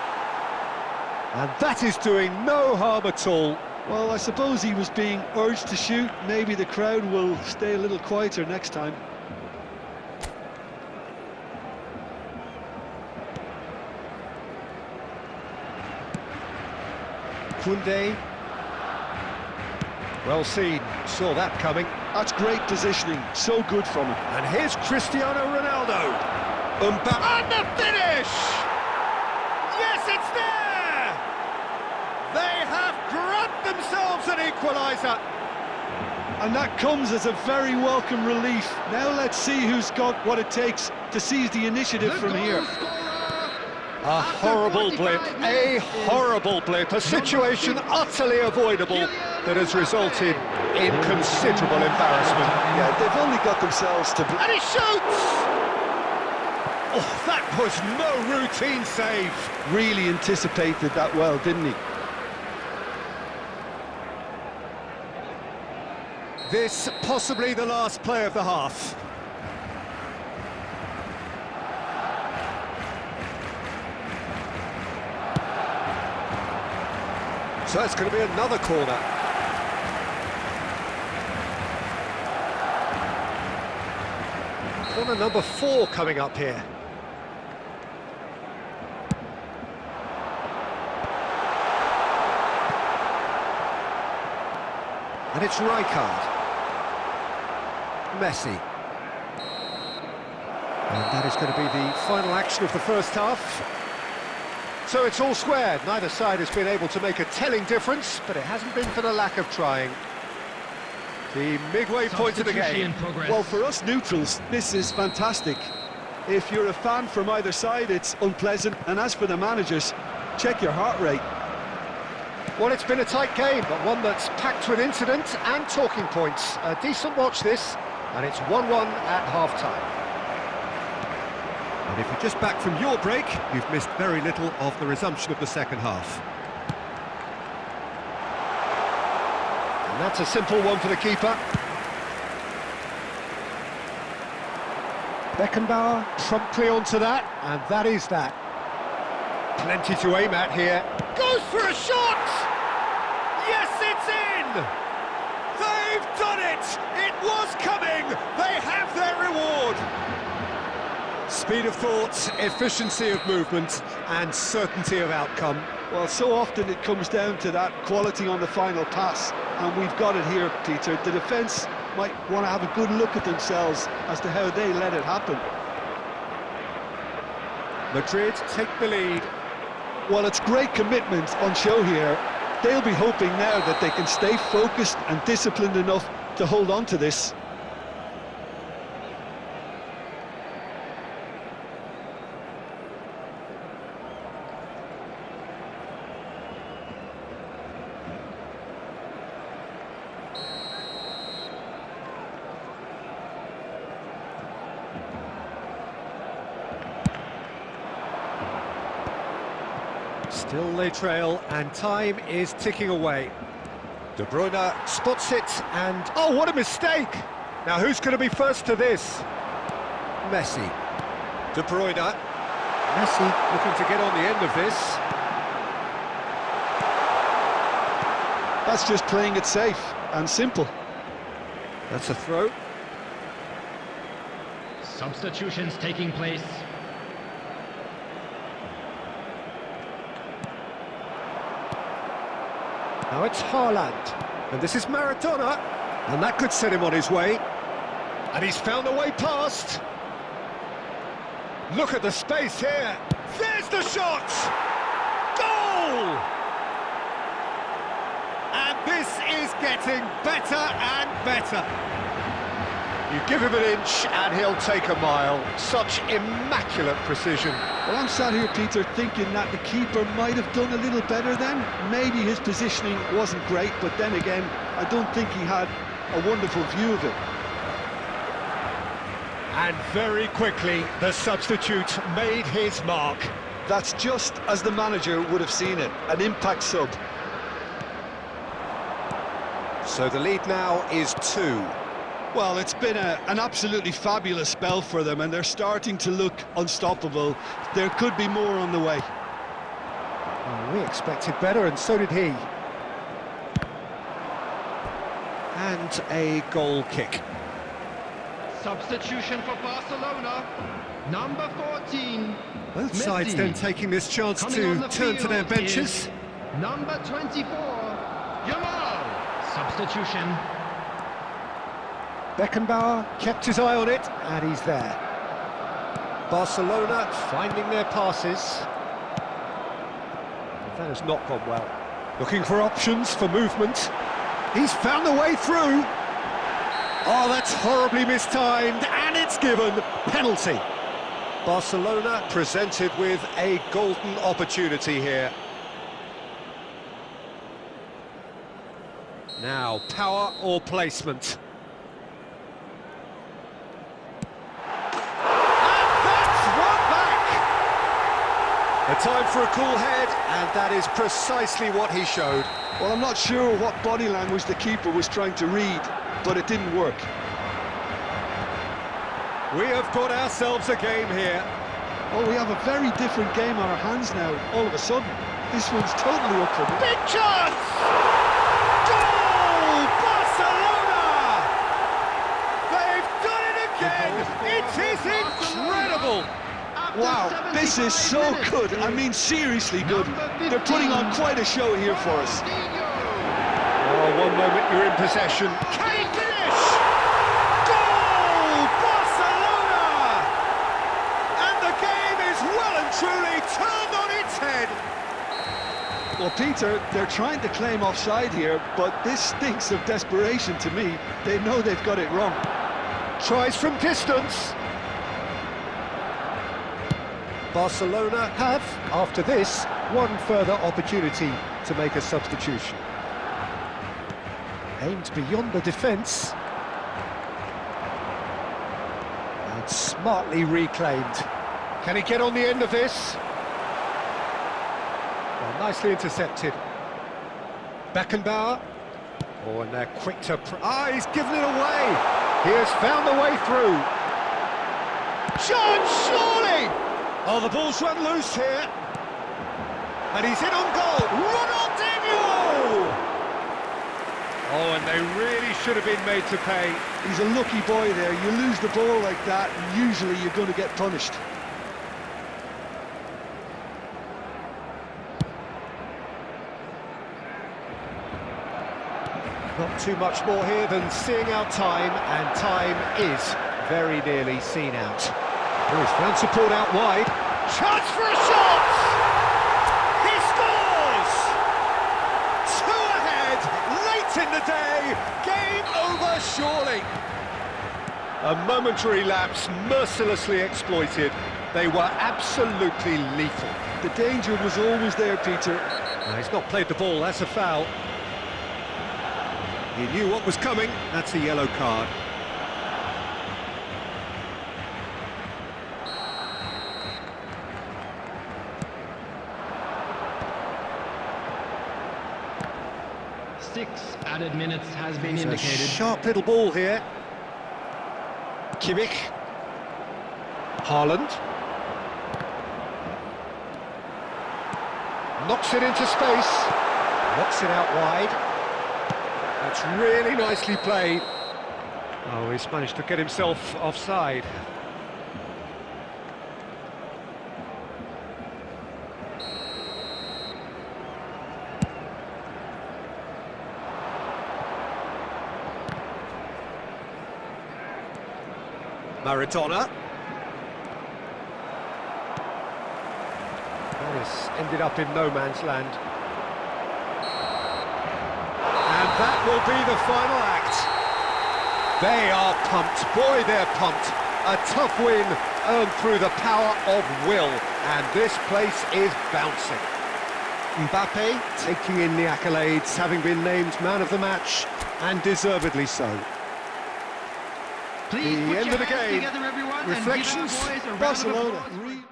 And that is doing no harm at all. Well, I suppose he was being urged to shoot. Maybe the crowd will stay a little quieter next time. Koundé. Well seen, saw that coming. That's great positioning, so good from him. And here's Cristiano Ronaldo. Mbappe. And the finish! Yes, it's there! They have grabbed themselves an equaliser. And that comes as a very welcome relief. Now let's see who's got what it takes to seize the initiative from here. A horrible blip, a situation utterly avoidable that has resulted in considerable embarrassment. Yeah, they've only got themselves to... And he shoots! Oh, that was no routine save. Really anticipated that well, didn't he? This possibly the last play of the half. So it's going to be another corner. Corner number 4 coming up here. And it's Rijkaard. Messi. And that is going to be the final action of the first half. So it's all squared. Neither side has been able to make a telling difference, but it hasn't been for the lack of trying. The midway point of the game. Well, for us neutrals, this is fantastic. If you're a fan from either side, it's unpleasant. And as for the managers, check your heart rate. Well, it's been a tight game, but one that's packed with incident and talking points. A decent watch this, and it's 1-1 at half-time. And if you're just back from your break, you've missed very little of the resumption of the second half. And that's a simple one for the keeper. Beckenbauer promptly onto that, and that is that. Plenty to aim at here. Goes for a shot! Yes, it's in! They've done it! It was coming! They have their reward! Speed of thought, efficiency of movement, and certainty of outcome. Well, so often it comes down to that quality on the final pass, and we've got it here, Peter. The defence might want to have a good look at themselves as to how they let it happen. Madrid take the lead. Well, it's great commitment on show here. They'll be hoping now that they can stay focused and disciplined enough to hold on to this. Still they trail, and time is ticking away. De Bruyne spots it, and... oh, what a mistake! Now, who's going to be first to this? Messi. De Bruyne. Messi looking to get on the end of this. That's just playing it safe and simple. That's a throw. Substitutions taking place. Now it's Haaland, and this is Maradona, and that could set him on his way. And he's found a way past. Look at the space here. There's the shot! Goal! And this is getting better and better. You give him an inch and he'll take a mile. Such immaculate precision. Well, I'm sat here, Peter, thinking that the keeper might have done a little better then. Maybe his positioning wasn't great, but then again, I don't think he had a wonderful view of it. And very quickly, the substitute made his mark. That's just as the manager would have seen it, an impact sub. So the lead now is 2. Well, it's been an absolutely fabulous spell for them, and they're starting to look unstoppable. There could be more on the way. Well, we expected better, and so did he. And a goal kick. Substitution for Barcelona. Number 14. Both Messi. sides then taking this chance Coming on to the turn to their field benches. is Number 24. Yamal. Substitution. Beckenbauer kept his eye on it, and he's there. Barcelona finding their passes. But that has not gone well. Looking for options for movement. He's found the way through. Oh, that's horribly mistimed, and it's given. Penalty. Barcelona presented with a golden opportunity here. Now, power or placement? A time for a cool head, and that is precisely what he showed. Well, I'm not sure what body language the keeper was trying to read, but it didn't work. We have got ourselves a game here. Oh, we have a very different game on our hands now, all of a sudden. This one's totally up for me. Big chance! Goal! Barcelona! They've done it again! It is incredible! Wow, this is so good. I mean, seriously good. They're putting on quite a show here for us. Oh, one moment you're in possession. Can he finish? Goal! Barcelona! And the game is well and truly turned on its head. Well, Peter, they're trying to claim offside here, but this stinks of desperation to me. They know they've got it wrong. Tries from distance. Barcelona have, after this, one further opportunity to make a substitution. Aimed beyond the defence. And smartly reclaimed. Can he get on the end of this? Well, nicely intercepted. Beckenbauer. Oh, and they're quick to... he's given it away! He has found the way through. John, surely! Oh, the ball's run loose here. And he's in on goal. Ronaldinho! Oh, and they really should have been made to pay. He's a lucky boy there. You lose the ball like that, and usually you're going to get punished. Not too much more here than seeing out time, and time is very nearly seen out. Oh, he's found support out wide. Chance for a shot! He scores! Two ahead, late in the day, game over surely. A momentary lapse mercilessly exploited. They were absolutely lethal. The danger was always there, Peter. He's not played the ball, that's a foul. He knew what was coming, that's a yellow card. Six added minutes has been It's indicated. a sharp little ball here. Kimmich. Haaland. Knocks it into space. Knocks it out wide. That's really nicely played. Oh, he's managed to get himself offside. Maradona. This ended up in no man's land. And that will be the final act. They are pumped. Boy, they're pumped. A tough win earned through the power of will. And this place is bouncing. Mbappe taking in the accolades, having been named man of the match, and deservedly so. Please The put end your of the hands game. together, everyone, Reflections. and give our boys a round of Barcelona applause.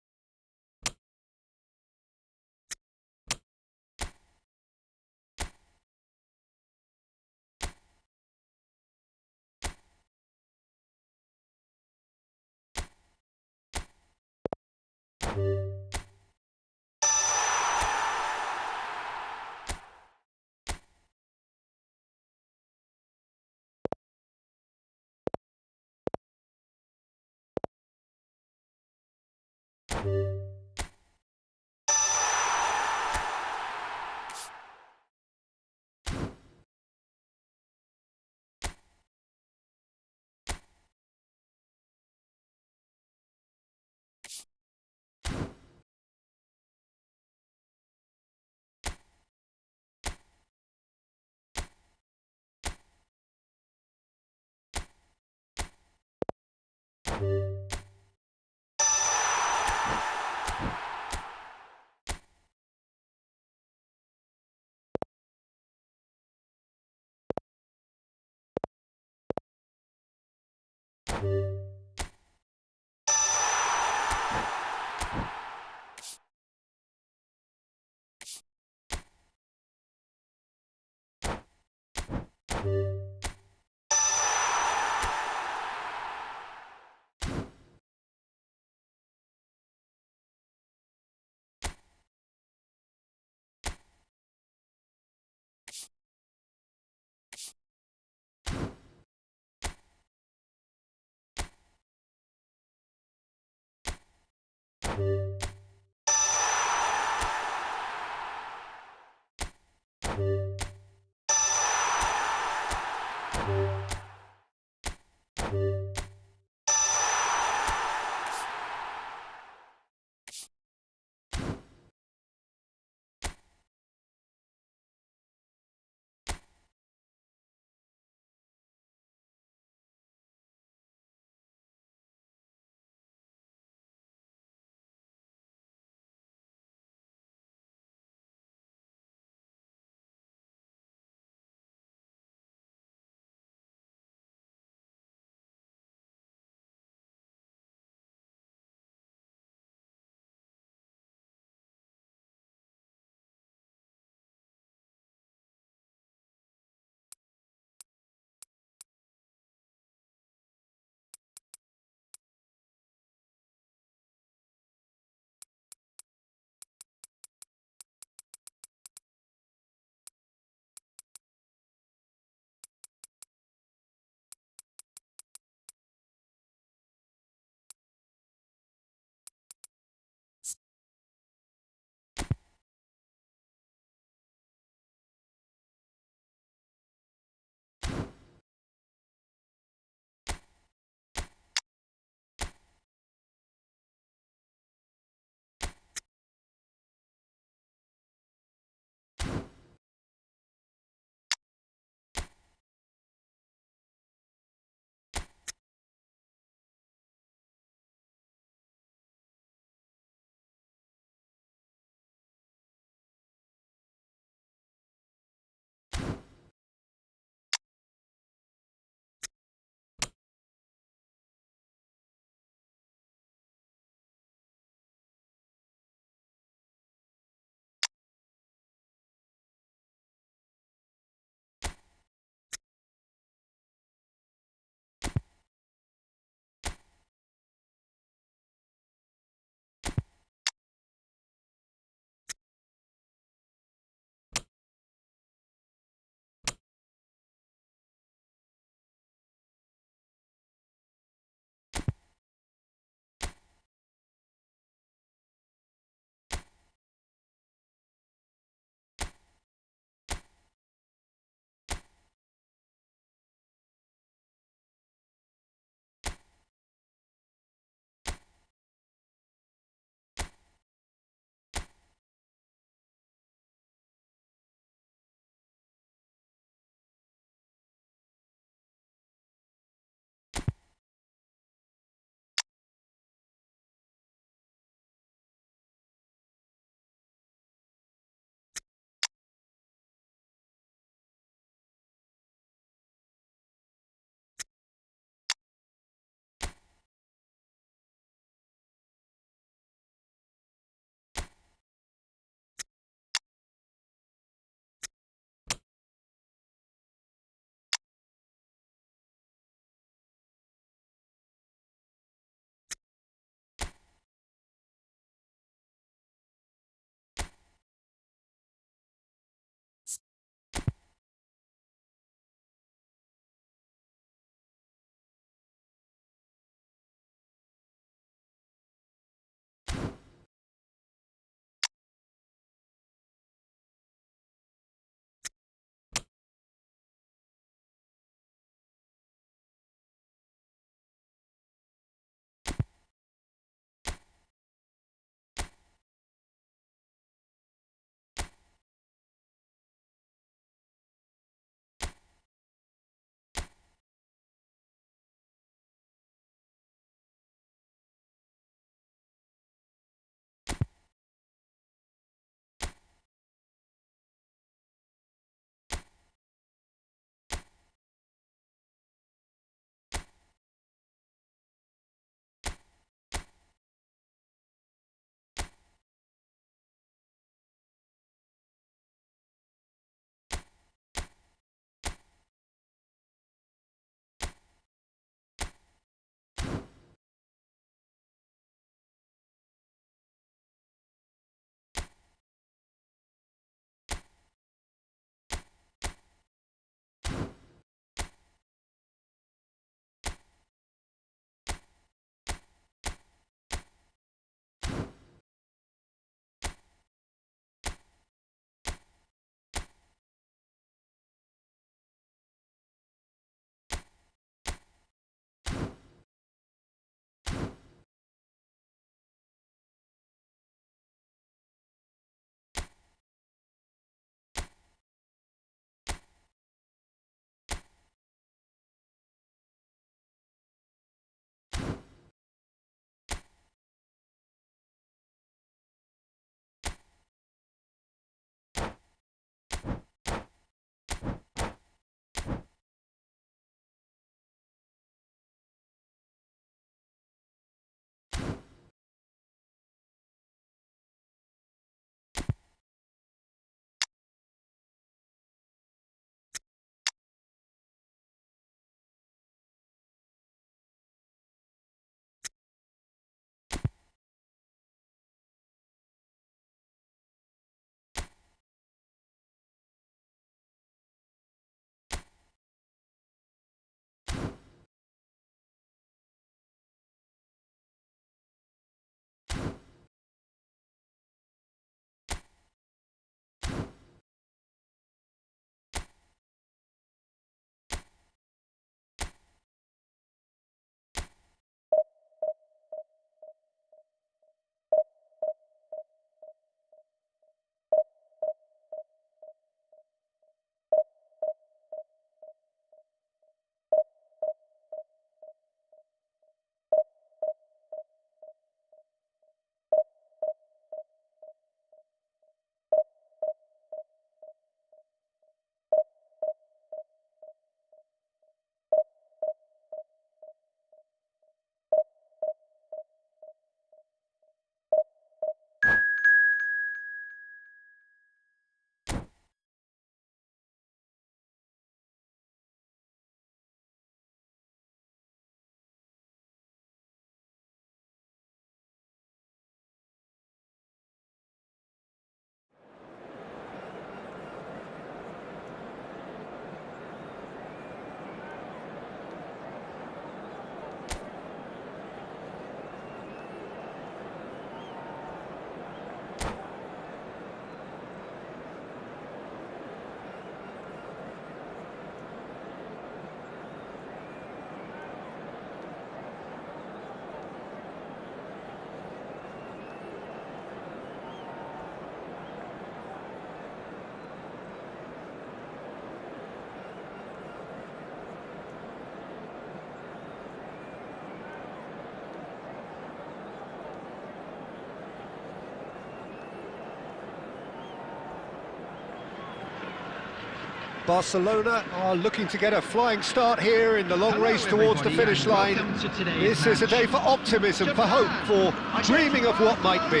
Barcelona are looking to get a flying start here in the long Hello, race towards the everybody, finish and line. welcome to today's This is a match. day for optimism, for hope, for dreaming of what might be.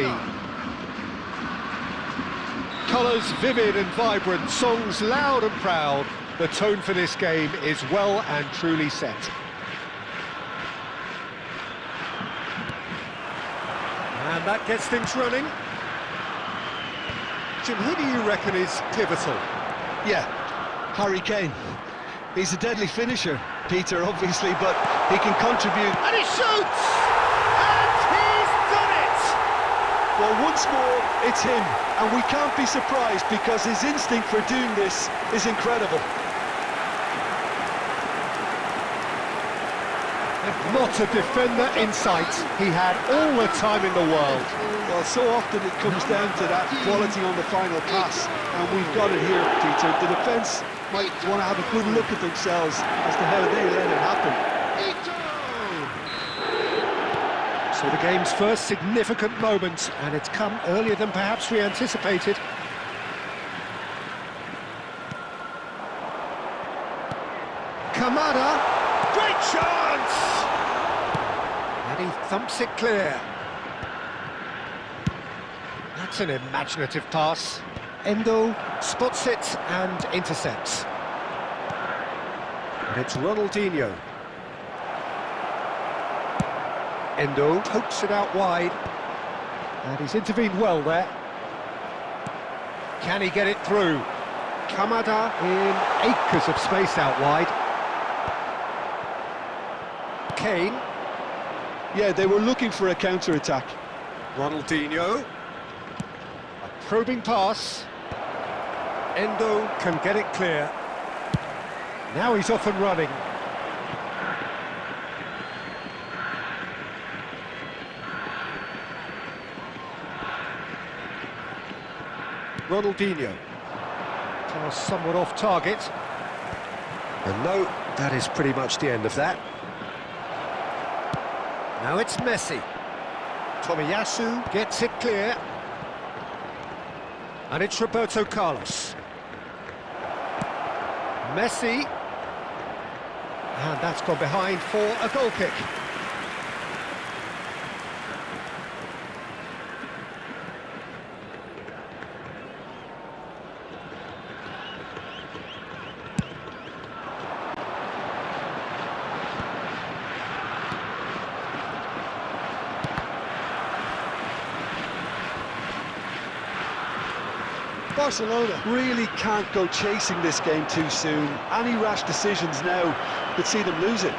Colours vivid and vibrant, songs loud and proud. The tone for this game is well and truly set. And that gets things running. Jim, who do you reckon is pivotal? Yeah, Harry Kane. He's a deadly finisher, Peter, obviously, but he can contribute. And he shoots! And he's done it! Well, once more, it's him, and we can't be surprised because his instinct for doing this is incredible. Not a defender in sight. He had all the time in the world. Well, so often it comes down to that quality on the final pass, and we've got it here, Peter. The defence might want to have a good look at themselves as to how they let it happen. So the game's first significant moment, and it's come earlier than perhaps we anticipated. Kamada, great chance! And he thumps it clear. That's an imaginative pass. Endo spots it and intercepts. And it's Ronaldinho. Endo pokes it out wide. And he's intervened well there. Can he get it through? Kamada in acres of space out wide. Kane. Yeah, they were looking for a counter-attack. Ronaldinho. A probing pass. Endo can get it clear. Now he's off and running. Ronaldinho. Pass somewhat off target. And no, that is pretty much the end of that. Now it's Messi. Tomiyasu gets it clear. And it's Roberto Carlos. Messi. And that's gone behind for a goal kick. Barcelona really can't go chasing this game too soon. Any rash decisions now could see them lose it.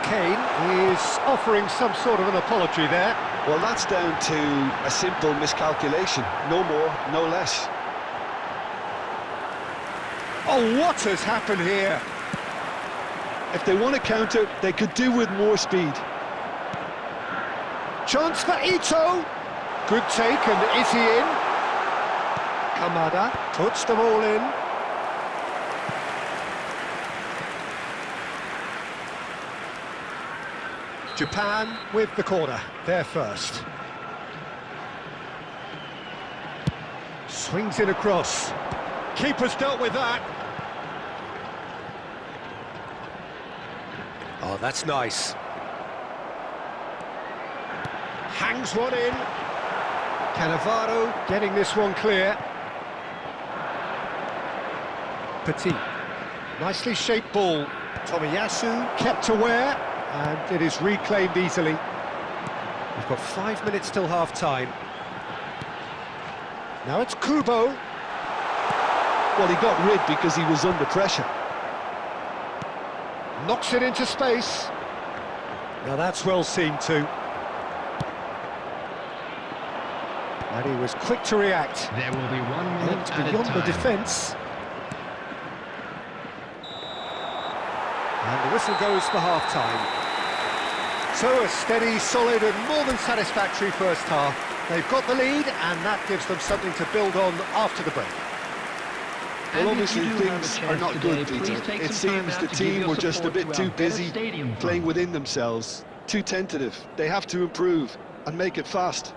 Kane is offering some sort of an apology there. Well, that's down to a simple miscalculation. No more, no less. Oh, what has happened here? If they want to counter, they could do with more speed. Chance for Ito. Good take, and is he in? Kamada puts them all in. Japan with the corner, they're first. Swings it across. Keeper's dealt with that. Oh, that's nice. Hangs one in. Cannavaro getting this one clear. Petit. Nicely shaped ball. Tomiyasu kept aware, and it is reclaimed easily. We've got 5 minutes till half-time. Now it's Kubo. Well, he got rid because he was under pressure. Knocks it into space. Now that's well seen too. And he was quick to react. There will be 1 minute It's at a beyond the time. defence. And the whistle goes for half-time. So a steady, solid and more than satisfactory first half. They've got the lead and that gives them something to build on after the break. Well, And if you obviously do have a things are chance not today, good, please Peter. take It some time seems out the to give team your were just a support bit to too our better busy stadium fund. playing within themselves, too tentative. They have to improve and make it fast.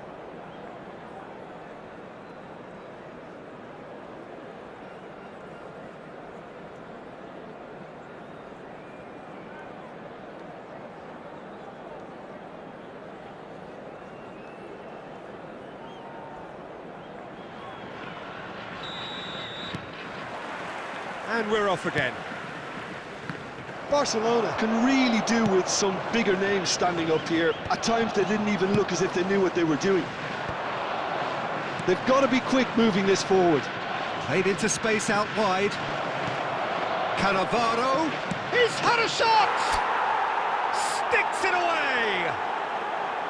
And we're off again. Barcelona can really do with some bigger names standing up here. At times they didn't even look as if they knew what they were doing. They've got to be quick moving this forward. Played into space out wide. Cannavaro, he's had a shot! Sticks it away!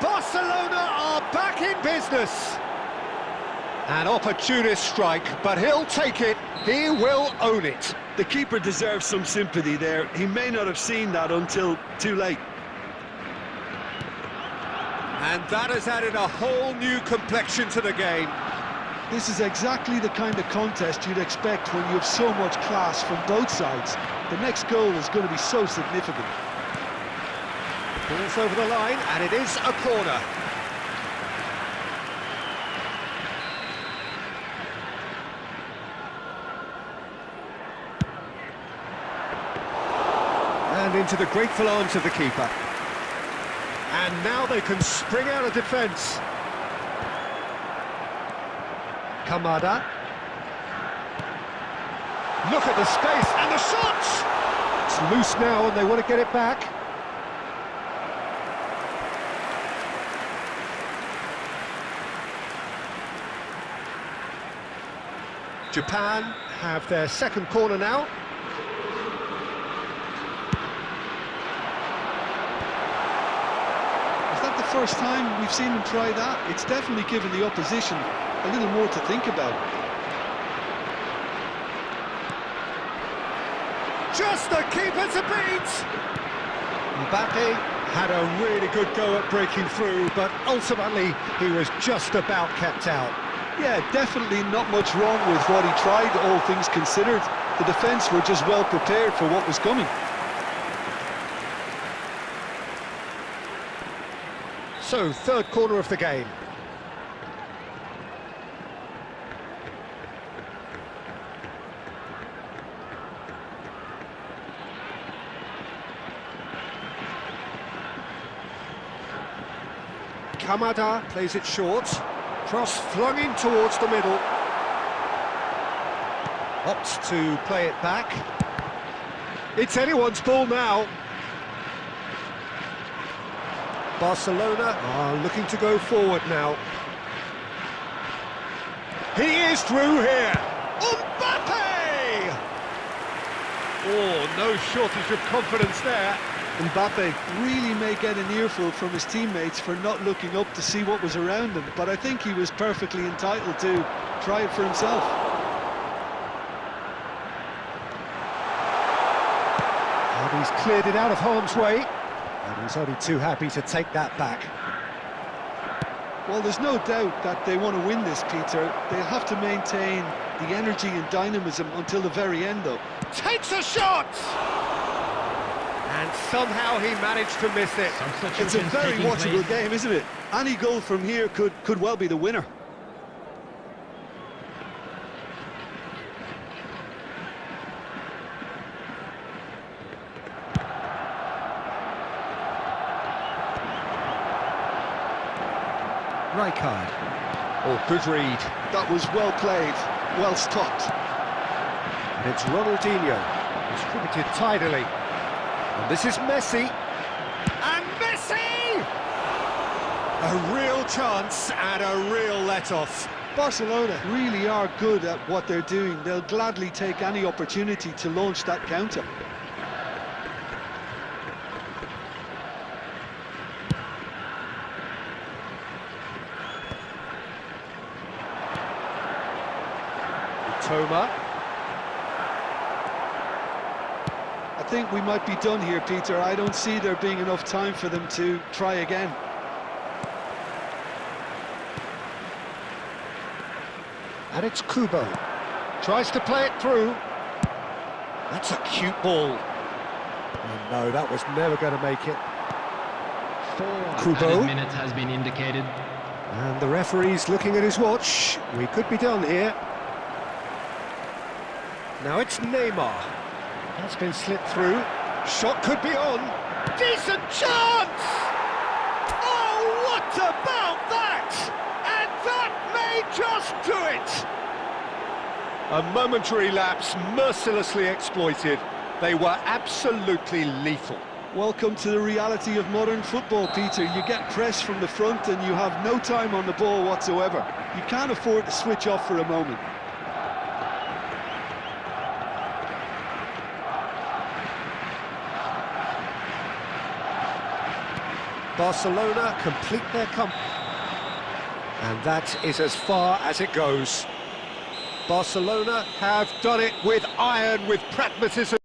Barcelona are back in business. An opportunist strike, but he'll take it. He will own it. The keeper deserves some sympathy there. He may not have seen that until too late. And that has added a whole new complexion to the game. This is exactly the kind of contest you'd expect when you have so much class from both sides. The next goal is going to be so significant. Ball's over the line, and it is a corner. And into the grateful arms of the keeper. And now they can spring out of defence. Kamada. Look at the space, and the shot! It's loose now, and they want to get it back. Japan have their second corner now. Is that the first time we've seen them try that? It's definitely given the opposition a little more to think about. Just the keeper to beat! Mbappe had a really good go at breaking through, but ultimately he was just about kept out. Yeah, definitely not much wrong with what he tried, all things considered. The defence were just well prepared for what was coming. So, third corner of the game. Kamada plays it short. Cross flung in towards the middle. Opts to play it back. It's anyone's ball now. Barcelona are looking to go forward now. He is through here. Mbappe! Oh, no shortage of confidence there. Mbappe really may get an earful from his teammates for not looking up to see what was around him, but I think he was perfectly entitled to try it for himself. And he's cleared it out of harm's way, and he's only too happy to take that back. Well, there's no doubt that they want to win this, Peter. They'll have to maintain the energy and dynamism until the very end, though. Takes a shot! And somehow he managed to miss it. It's a very watchable game, isn't it? Any goal from here could well be the winner. Rijkaard. Oh, good read. That was well played, well stopped. And it's Ronaldinho, distributed tidily. And this is Messi. And Messi! A real chance and a real let-off. Barcelona really are good at what they're doing. They'll gladly take any opportunity to launch that counter. Toma. I think we might be done here, Peter. I don't see there being enough time for them to try again. And it's Kubo. Tries to play it through. That's a cute ball. Oh, no, that was never going to make it. 4 Kubo. added minutes has been indicated. And the referee's looking at his watch. We could be done here. Now it's Neymar. That's been slipped through. Shot could be on. Decent chance! Oh, what about that? And that may just do it! A momentary lapse, mercilessly exploited. They were absolutely lethal. Welcome to the reality of modern football, Peter. You get pressed from the front and you have no time on the ball whatsoever. You can't afford to switch off for a moment. Barcelona complete their comeback. And that is as far as it goes. Barcelona have done it with iron, with pragmatism.